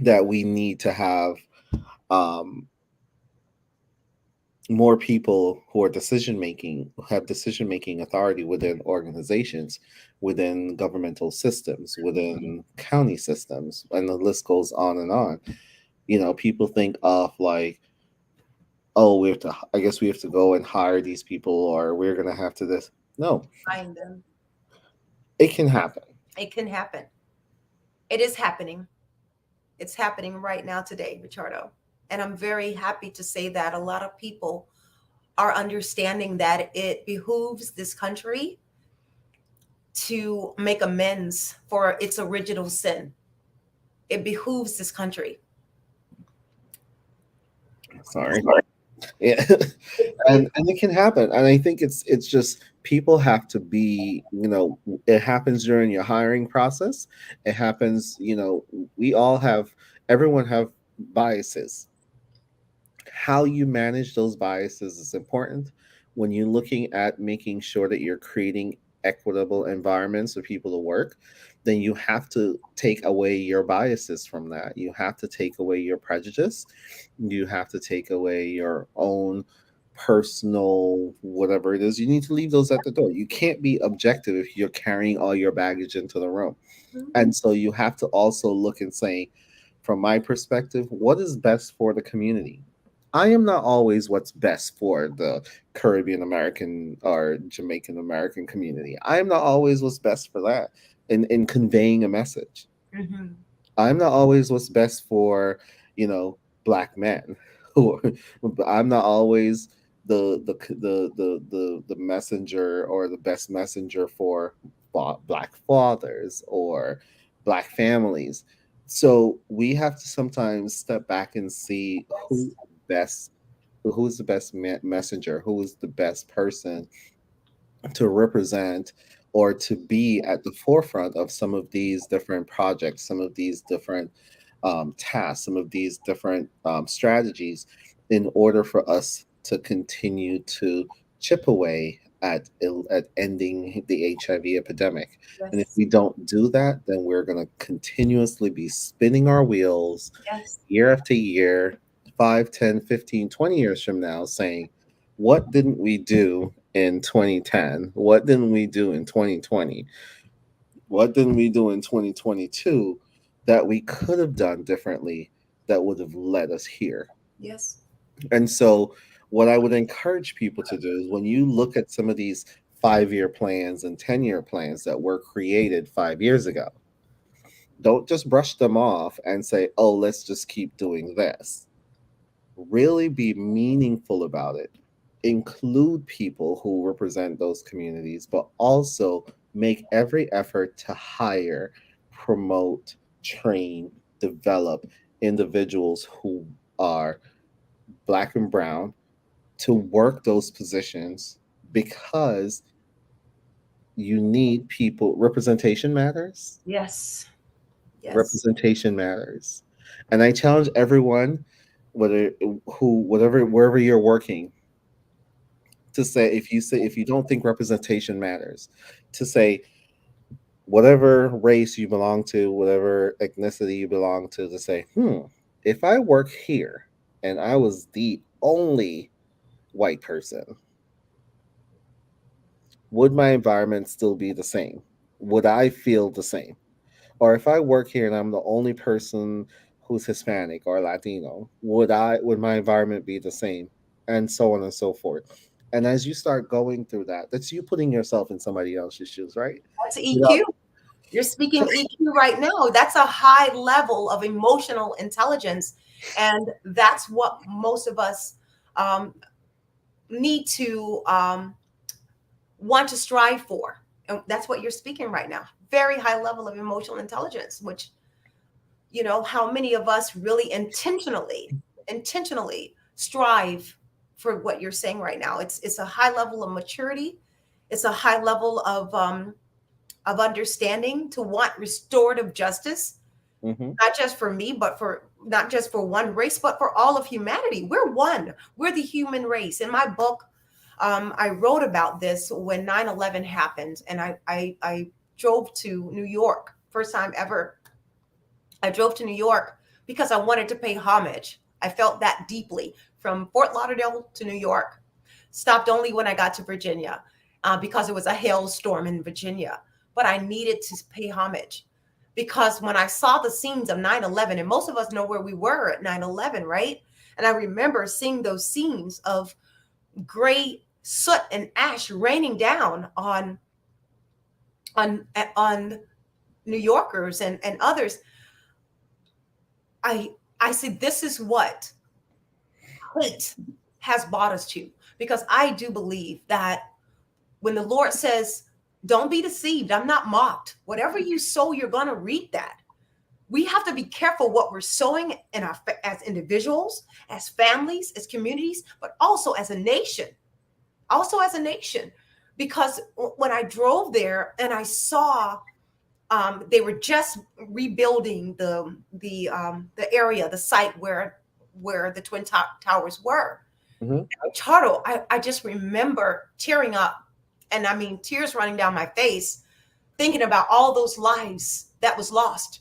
that we need to have um, more people who are decision making, who have decision making authority within organizations, within governmental systems, within county systems, and the list goes on and on. People think of like, oh, I guess we have to go and hire these people, or we're gonna have to this. No, Find them. it can happen. It can happen. It is happening. It's happening right now today, Richardo. And I'm very happy to say that a lot of people are understanding that it behooves this country to make amends for its original sin. It behooves this country. Sorry. Yeah. And it can happen. And I think it's just people have to be, it happens during your hiring process. It happens, we all have, everyone have biases. How you manage those biases is important when you're looking at making sure that you're creating equitable environments for people to work. Then you have to take away your biases from that. You have to take away your prejudice. You have to take away your own personal whatever it is. You need to leave those at the door. You can't be objective if you're carrying all your baggage into the room. Mhm. And so you have to also look and say, from my perspective, what is best for the community? I am not always what's best for the Caribbean American or Jamaican American community. I am not always what's best for that in conveying a message. Mhm. I'm not always what's best for, you know, black men. Or I'm not always the messenger or the best messenger for black fathers or black families. So we have to sometimes step back and see best who's the best messenger, who is the best person to represent or to be at the forefront of some of these different projects, some of these different tasks, some of these different strategies in order for us to continue to chip away at ending the HIV epidemic. And if Yes. we don't do that, then we're going to continuously be spinning our wheels Yes. year after year, 5, 10, 15, 20 years from now, saying, what didn't we do in 2010? What didn't we do in 2020? What didn't we do in 2022 that we could have done differently that would have led us here? Yes. And so, what I would encourage people to do is when you look at some of these 5 year plans and 10-year plans that were created 5 years ago, don't just brush them off and say, oh, let's just keep doing this. Really be meaningful about it. Include people who represent those communities, but also make every effort to hire, promote, train, develop individuals who are Black and Brown to work those positions, because you need people. Representation matters. Yes. Yes. Representation matters. And I challenge everyone, whether whatever, wherever you're working, to say, if you don't think representation matters, to say whatever race you belong to, whatever ethnicity you belong to say, if I work here and I was the only white person, would my environment still be the same? Would I feel the same? Or if I work here and I'm the only person who's Hispanic or Latino, would my environment be the same? And so on and so forth. And as you start going through that, that's you putting yourself in somebody else's shoes, right? That's Without, EQ. You're speaking EQ right now. That's a high level of emotional intelligence. And that's what most of us um, need to want to strive for. And that's what you're speaking right now. Very high level of emotional intelligence, which, how many of us really intentionally strive for what you're saying right now. It's a high level of maturity. It's a high level of understanding to want restorative justice, hmm not just for me, but for not just for one race, but for all of humanity. We're one. We're the human race. In my book, I wrote about this when 9/11 happened, and I drove to New York, first time ever. I drove to New York because I wanted to pay homage. I felt that deeply from Fort Lauderdale to New York. Stopped only when I got to Virginia because it was a hailstorm in Virginia. But I needed to pay homage because when I saw the scenes of 9/11, and most of us know where we were at 9/11, right? And I remember seeing those scenes of gray soot and ash raining down on on New Yorkers and others. I I said, this is what hate has brought us to. Because I do believe that when the Lord says, don't be deceived, I'm not mocked. Whatever you sow, you're going to reap that. We have to be careful what we're sowing in our as individuals, as families, as communities, but also as a nation. Also as a nation. Because when I drove there and I saw they were just rebuilding the area, the site where the towers were. hmm Chardo, I just remember tearing up, and I mean tears running down my face, thinking about all those lives that was lost.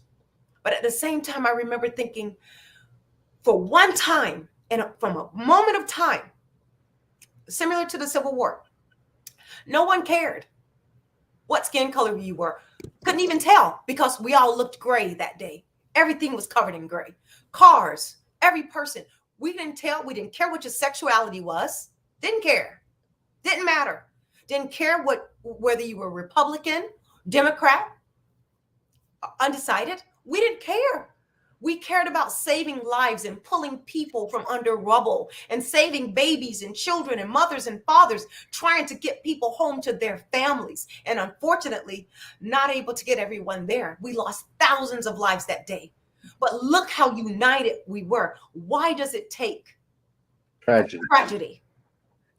But at the same time, I remember thinking, for one time, and from a moment of time, similar to the Civil War, no one cared what skin color you were. Couldn't even tell because we all looked gray that day. Everything was covered in gray. Cars, every person. We didn't tell, we didn't care what your sexuality was. Didn't care. Didn't matter. Didn't care whether you were Republican, Democrat, undecided. We didn't care. We cared about saving lives and pulling people from under rubble and saving babies and children and mothers and fathers, trying to get people home to their families. And unfortunately, not able to get everyone there. We lost thousands of lives that day. But look how united we were. Why does it take a Tragedy. tragedy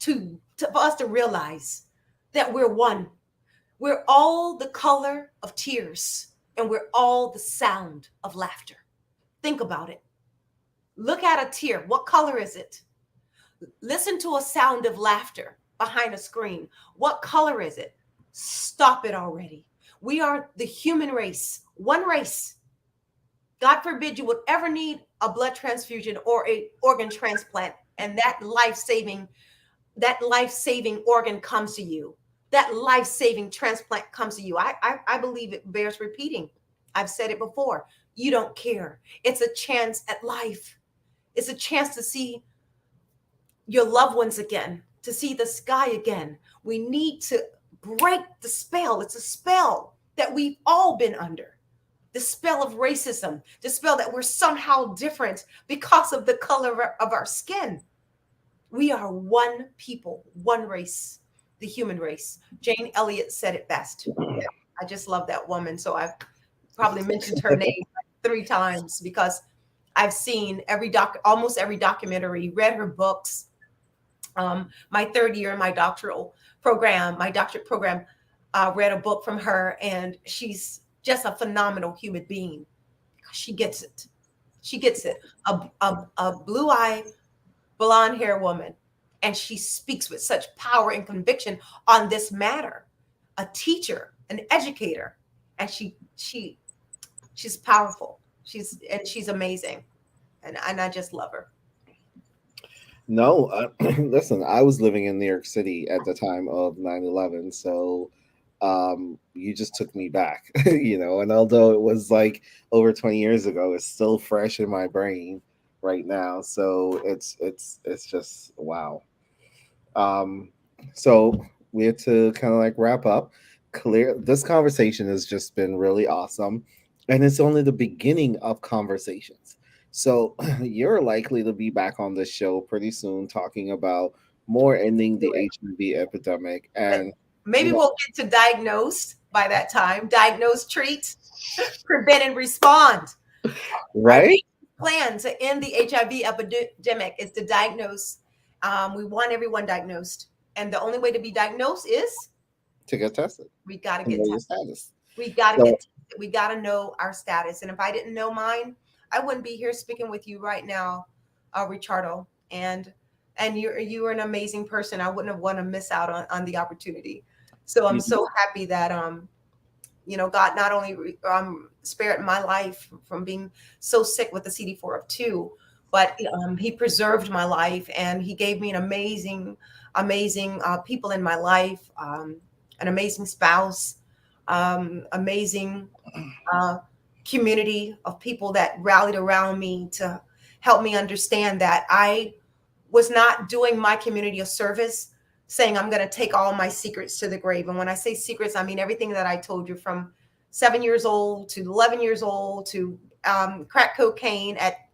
for us to realize that we're one? We're all the color of tears, and we're all the sound of laughter. Think about it. Look at a tear. What color is it? Listen to a sound of laughter behind a screen. What color is it? Stop it already. We are the human race, one race. God forbid you would ever need a blood transfusion or a organ transplant, and that life-saving organ comes to you. That life-saving transplant comes to you. I believe it bears repeating. I've said it before. You don't care. It's a chance at life. It's a chance to see your loved ones again, to see the sky again. We need to break the spell. It's a spell that we've all been under. The spell of racism, the spell that we're somehow different because of the color of our skin. We are one people, one race, the human race. Jane Elliott said it best. I just love that woman. So I've probably mentioned her name like 3 times because I've seen almost every documentary, read her books. My third year in my doctorate program, read a book from her, and she's just a phenomenal human being. She gets it. She gets it. A blue eye, blonde hair woman, and she speaks with such power and conviction on this matter. A teacher, an educator, and she's powerful. She's amazing, and I just love her. No, listen, I was living in New York City at the time of 9/11, so you just took me back, and although it was like over 20 years ago, it's still fresh in my brain right now. So it's just wow. Um, so we have to kind of like wrap up. Clear this conversation has just been really awesome, and it's only the beginning of conversations. So you're likely to be back on this show pretty soon, talking about more ending the HIV epidemic, and you Maybe know, we'll get to diagnose by that time. Diagnose, treat, prevent, and respond. Our right, plan to end the HIV epidemic is to diagnose. We want everyone diagnosed, and the only way to be diagnosed is to get tested we got to and get know your tested. status. We got to get So tested. We got to know our status. And if I didn't know mine, I wouldn't be here speaking with you right now, Richardo. And you are an amazing person. I wouldn't have want to miss out on the opportunity. So I'm you, so happy that God not only spared my life from being so sick with the CD4 of 2, but He preserved my life, and He gave me an amazing people in my life, an amazing spouse, amazing uh, community of people that rallied around me to help me understand that I was not doing my community a service, saying I'm going to take all my secrets to the grave. And when I say secrets, I mean everything that I told you from 7 years old to 11 years old to crack cocaine at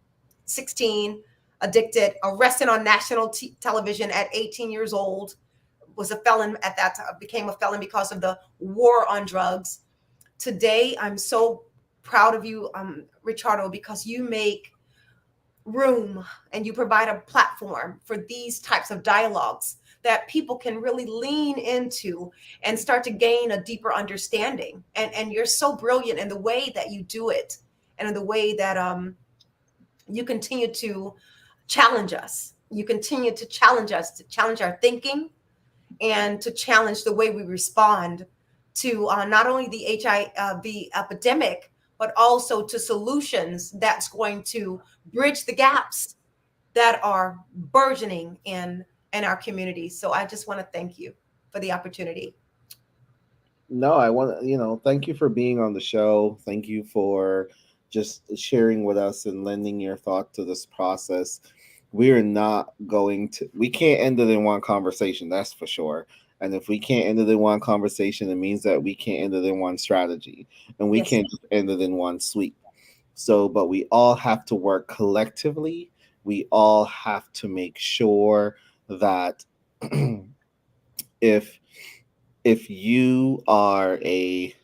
16, addicted, arrested on national television at 18 years old, was a felon at that time, became a felon because of the war on drugs. Today, I'm so proud of you, Richardo, because you make room and you provide a platform for these types of dialogues that people can really lean into and start to gain a deeper understanding. And you're so brilliant in the way that you do it, and in the way that you continue to challenge us. You continue to challenge us, to challenge our thinking, and to challenge the way we respond to not only the HIV epidemic, but also to solutions that's going to bridge the gaps that are burgeoning in our community. So I just want to thank you for the opportunity. no, I want to, thank you for being on the show. Thank you for just sharing with us and lending your thought to this process. We can't end it in one conversation, that's for sure. And if we can't end it in one conversation, it means that we can't end it in one strategy, and we Yes, can't just end it in one sweep. So, but we all have to work collectively. We all have to make sure that if if you are a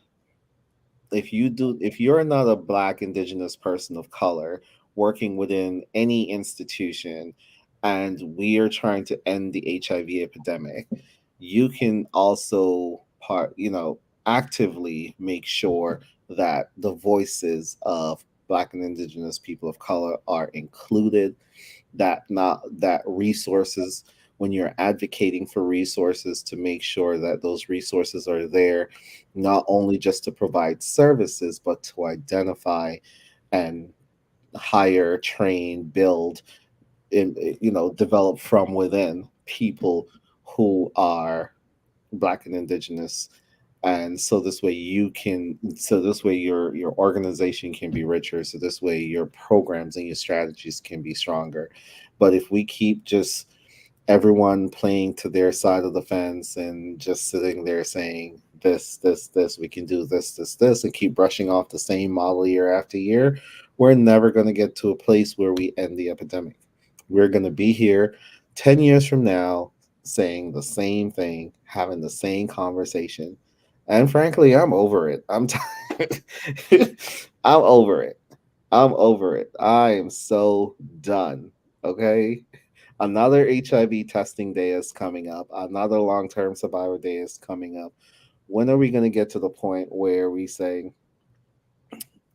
if you're not a black indigenous person of color working within any institution, and we are trying to end the HIV epidemic, you can also actively make sure that the voices of black and indigenous people of color are included, that not that resources, when you're advocating for resources, to make sure that those resources are there, not only just to provide services, but to identify and hire, train, build, develop from within people who are black and indigenous, And so this way you can, so this way your organization can be richer, so this way your programs and your strategies can be stronger. But if we keep just everyone playing to their side of the fence and just sitting there saying this, we can do this, and keep brushing off the same model year after year, we're never going to get to a place where we end the epidemic. We're going to be here 10 years from now saying the same thing, having the same conversation. And frankly, I'm over it. I'm tired. I'm over it. I'm over it. I am so done. Okay. Another HIV testing day is coming up. Another long term survivor day is coming up. When are we going to get to the point where we say,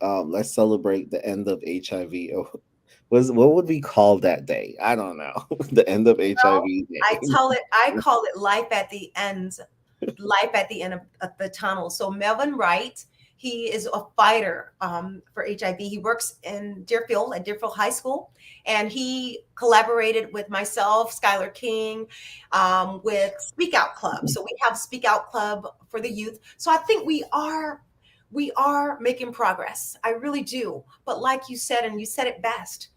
let's celebrate the end of HIV? What would we call that day? I don't know. The end of Well, HIV day. I call it life at the end of the tunnel. So Melvin Wright, he is a fighter for HIV. He works in Deerfield at Deerfield High School, and he collaborated with myself, Skylar King, with Speak Out Club. So we have Speak Out Club for the youth. So I think we are making progress. I really do. But like you said, and you said it best,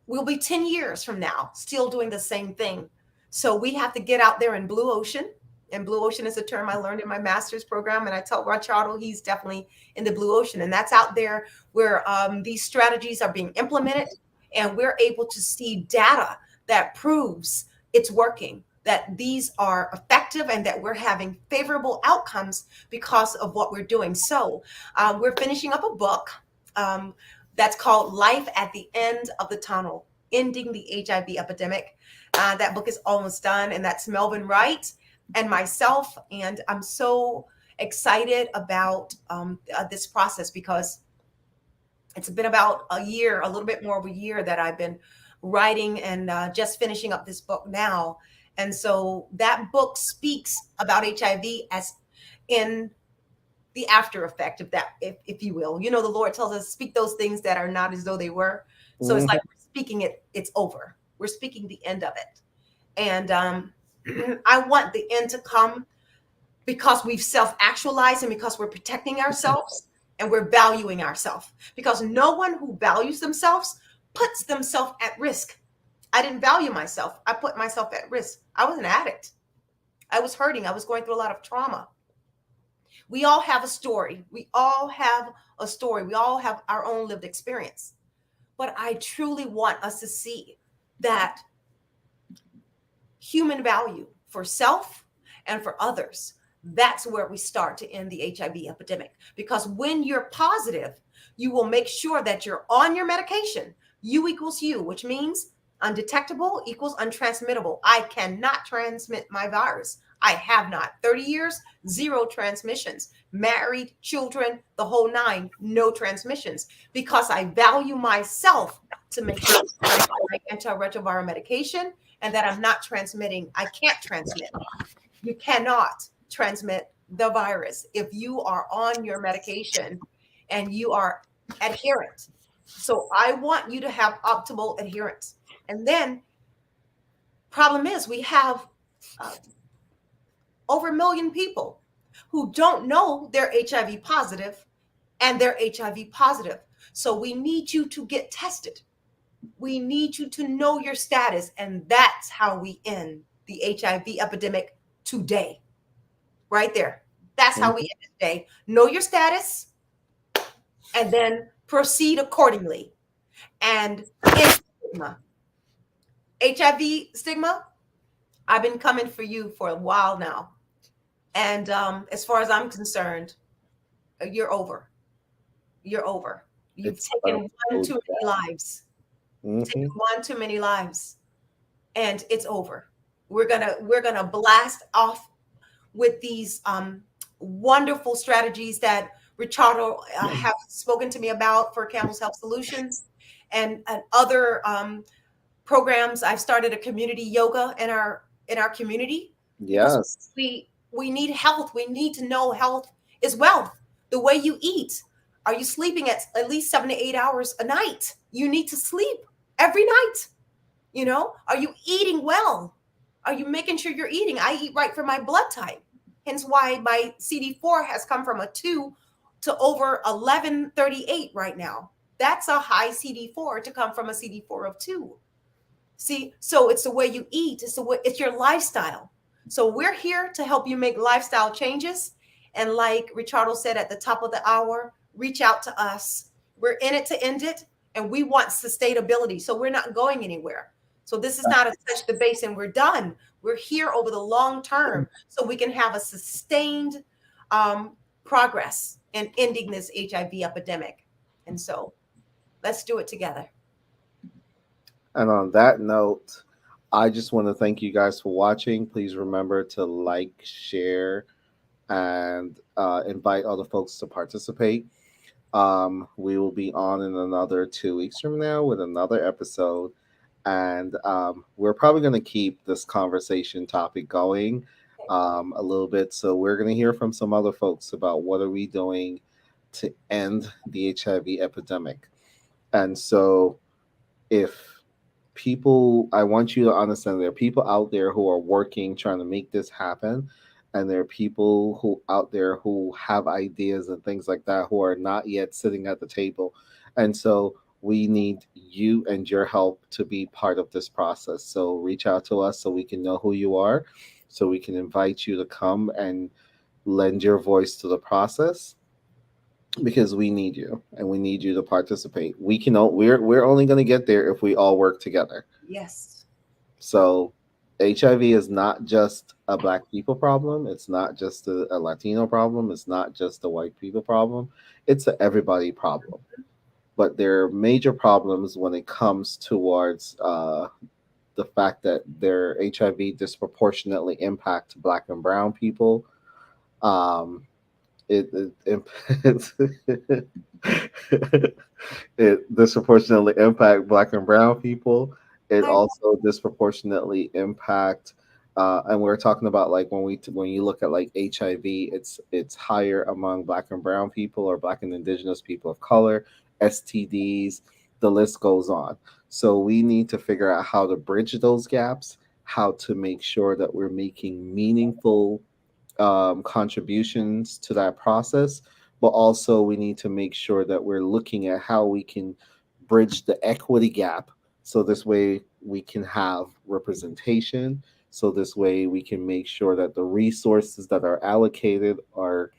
we'll be 10 years from now still doing the same thing. So we have to get out there in blue ocean. And blue ocean is a term I learned in my master's program. And I tell Rachado he's definitely in the blue ocean. And that's out there where these strategies are being implemented. And we're able to see data that proves it's working, that these are effective, and that we're having favorable outcomes because of what we're doing. So we're finishing up a book. That's called Life at the End of the Tunnel, Ending the HIV Epidemic. That book is almost done, and that's Melvin Wright and myself. And I'm so excited about this process because it's been about a year, a little bit more of a year that I've been writing and just finishing up this book now. And so that book speaks about HIV as in the after effect of that, if you will. You know, the Lord tells us, speak those things that are not as though they were. So it's Mhm. like we're speaking it, it's over. We're speaking the end of it. And I want the end to come because we've self actualized and because we're protecting ourselves and we're valuing ourselves. Because no one who values themselves puts themselves at risk. I didn't value myself. I put myself at risk. I was an addict. I was hurting. I was going through a lot of trauma. We all have a story. We all have a story. We all have our own lived experience. But I truly want us to see that human value for self and for others. That's where we start to end the HIV epidemic. Because when you're positive, you will make sure that you're on your medication. U equals U, which means undetectable equals untransmittable. I cannot transmit my virus. I have not. 30 years, zero transmissions. Married, children, the whole nine, no transmissions. Because I value myself to make sure I'm on my antiretroviral medication and that I'm not transmitting. I can't transmit. You cannot transmit the virus if you are on your medication and you are adherent. So I want you to have optimal adherence. And then problem is we have uh, over a million people who don't know they're HIV positive and they're HIV positive. So we need you to get tested. We need you to know your status. And that's how we end the HIV epidemic today. Right there. That's how we Mhm. end it today. Know your status and then proceed accordingly. And end stigma. HIV stigma, I've been coming for you for a while now. And as far as I'm concerned, you're over. You're over. You've It's taken one so too many lives. You've taken hmm one too many lives, and it's over. We're gonna blast off with these wonderful strategies that Ricardo have spoken to me about for Campbell's Health Solutions and other programs. I've started a community yoga in our community because Yes. we need health. We need to know health is wealth. The way you eat. Are you sleeping at least 7 to 8 hours a night? You need to sleep every night. Are you eating well? Are you making sure you're eating? I eat right for my blood type. Hence why my CD4 has come from a 2 to over 1138 right now. That's a high CD4 to come from a CD4 of 2. See, so it's the way you eat, it's your lifestyle. So we're here to help you make lifestyle changes. And like Richardo said at the top of the hour, reach out to us. We're in it to end it, and we want sustainability. So we're not going anywhere. So this is not a touch the base and we're done. We're here over the long term so we can have a sustained progress in ending this HIV epidemic. And so let's do it together. And on that note, I just want to thank you guys for watching. Please remember to like, share, and invite other folks to participate. We will be on in another 2 weeks from now with another episode. And we're probably going to keep this conversation topic going a little bit. So we're going to hear from some other folks about what are we doing to end the HIV epidemic. And so if people, I want you to understand there are people out there who are working trying to make this happen, and there are people who out there who have ideas and things like that who are not yet sitting at the table. And so we need you and your help to be part of this process. So reach out to us so we can know who you are, so we can invite you to come and lend your voice to the process, because we need you and we need you to participate. We're only going to get there if we all work together. Yes. So HIV is not just a black people problem. It's not just a Latino problem. It's not just a white people problem. It's a everybody problem. But there are major problems when it comes towards the fact that their HIV disproportionately impact black and brown people. Um, it it disproportionately impact black and brown people. It I, also disproportionately impact and we're talking about like when you look at like HIV, it's higher among black and brown people or black and indigenous people of color, STDs, the list goes on. So we need to figure out how to bridge those gaps, how to make sure that we're making meaningful contributions to that process, but also we need to make sure that we're looking at how we can bridge the equity gap. So this way we can have representation. So this way we can make sure that the resources that are allocated are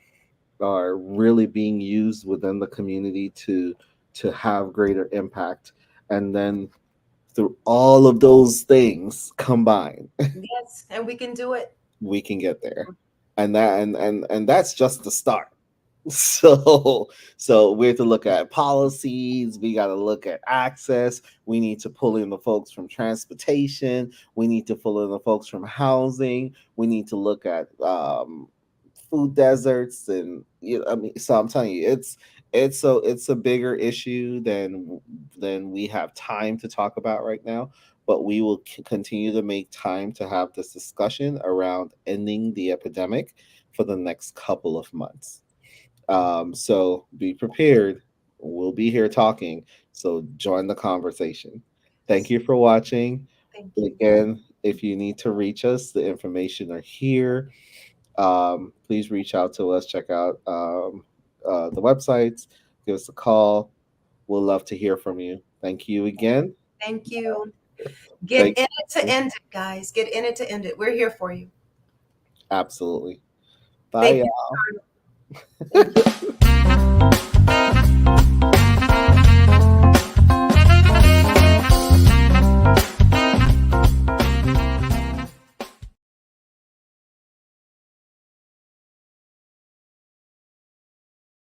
really being used within the community to have greater impact. And then through all of those things combined, yes, and we can do it. we can get there. And that's just the start. So we have to look at policies, we got to look at access, we need to pull in the folks from transportation, we need to pull in the folks from housing, we need to look at food deserts. And I mean, so I'm telling you, it's a bigger issue than we have time to talk about right now. But we will continue to make time to have this discussion around ending the epidemic for the next couple of months. So be prepared. We'll be here talking. So join the conversation. Thank Yes. you for watching. Thank you. Again, if you need to reach us, the information are here. Please reach out to us. Check out the websites. Give us a call. We'll love to hear from you. Thank you again. Thank you. Get Thank in it to you. end it, guys. Get in it to end it. We're here for you. Absolutely. Bye, Thank y'all. you. Thank you.